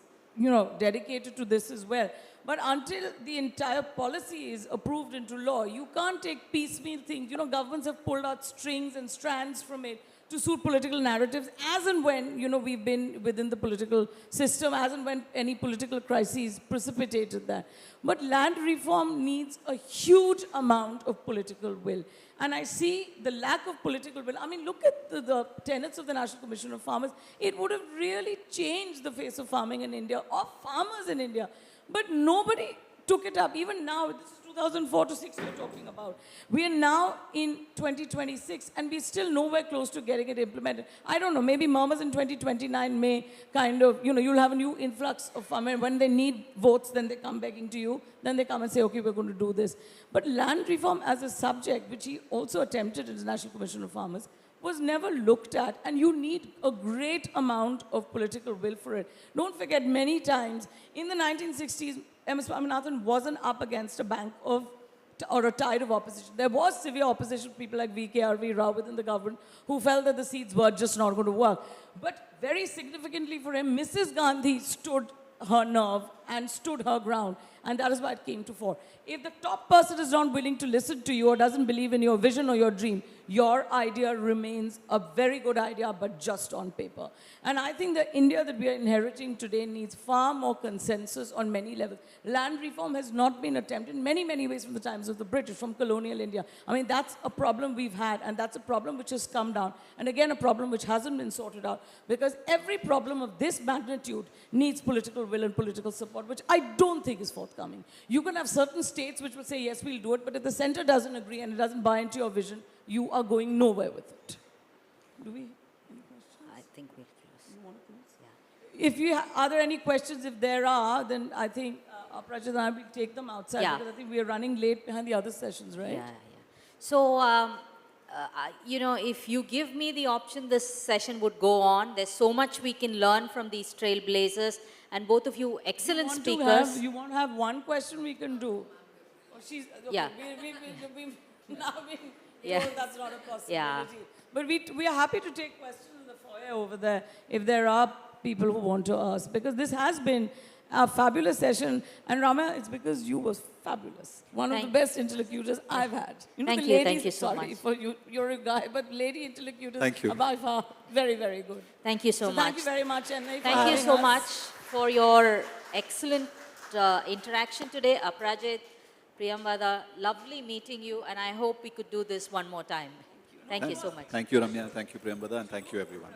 dedicated to this as well. But until the entire policy is approved into law, you can't take piecemeal things. Governments have pulled out strings and strands from it to suit political narratives as and when, we've been within the political system, as and when any political crises precipitated that. But land reform needs a huge amount of political will. And I see the lack of political will. I mean, look at the tenets of the National Commission of Farmers. It would have really changed the face of farming in India, or farmers in India. But nobody took it up. Even now, this is 2004 to 6 we're talking about. We are now in 2026 and we're still nowhere close to getting it implemented. I don't know, maybe murmurs in 2029 may kind of, you'll have a new influx of farmers. When they need votes, then they come begging to you. Then they come and say, okay, we're going to do this. But land reform as a subject, which he also attempted in the National Commission of Farmers, was never looked at, and you need a great amount of political will for it. Don't forget, many times in the 1960s, M.S. Swaminathan wasn't up against a bank of, or a tide of opposition. There was severe opposition, people like V.K.R.V. Rao within the government, who felt that the seeds were just not going to work. But very significantly for him, Mrs. Gandhi stood her nerve and stood her ground, and that is why it came to fore. If the top person is not willing to listen to you or doesn't believe in your vision or your dream, your idea remains a very good idea, but just on paper. And I think the India that we are inheriting today needs far more consensus on many levels. Land reform has not been attempted in many, many ways from the times of the British, from colonial India. I mean, that's a problem we've had, and that's a problem which has come down. And again, a problem which hasn't been sorted out, because every problem of this magnitude needs political will and political support, which I don't think is forthcoming. You can have certain states which will say, yes, we'll do it, but if the center doesn't agree and it doesn't buy into your vision, you are going nowhere with it. Do we? Any questions? I think we'll close. You want to close? Yeah. If you are there any questions? If there are, then I think Aprajit and I will take them outside, Yeah. because I think we are running late behind the other sessions, right? Yeah. So, if you give me the option, this session would go on. There's so much we can learn from these trailblazers, and both of you excellent speakers. You want to have one question we can do? Oh, she's, okay, Yeah. we've now been Yeah. told that's not a possibility. Yeah. But we are happy to take questions in the foyer over there if there are people who want to ask, because this has been a fabulous session. And Ramya, it's because you were fabulous. One of the best interlocutors I've had. Thank the you, ladies, thank you so sorry much. for you, you're a guy, but lady interlocutors Thank you. are by far very, very good. Thank you so much. Thank you very much, Chennai, for Thank you having so us. much for your excellent interaction today. Aprajit, Priyambada, lovely meeting you, and I hope we could do this one more time. Thank you so much. Thank you, Ramya. Thank you, Priyambada, and thank you, everyone.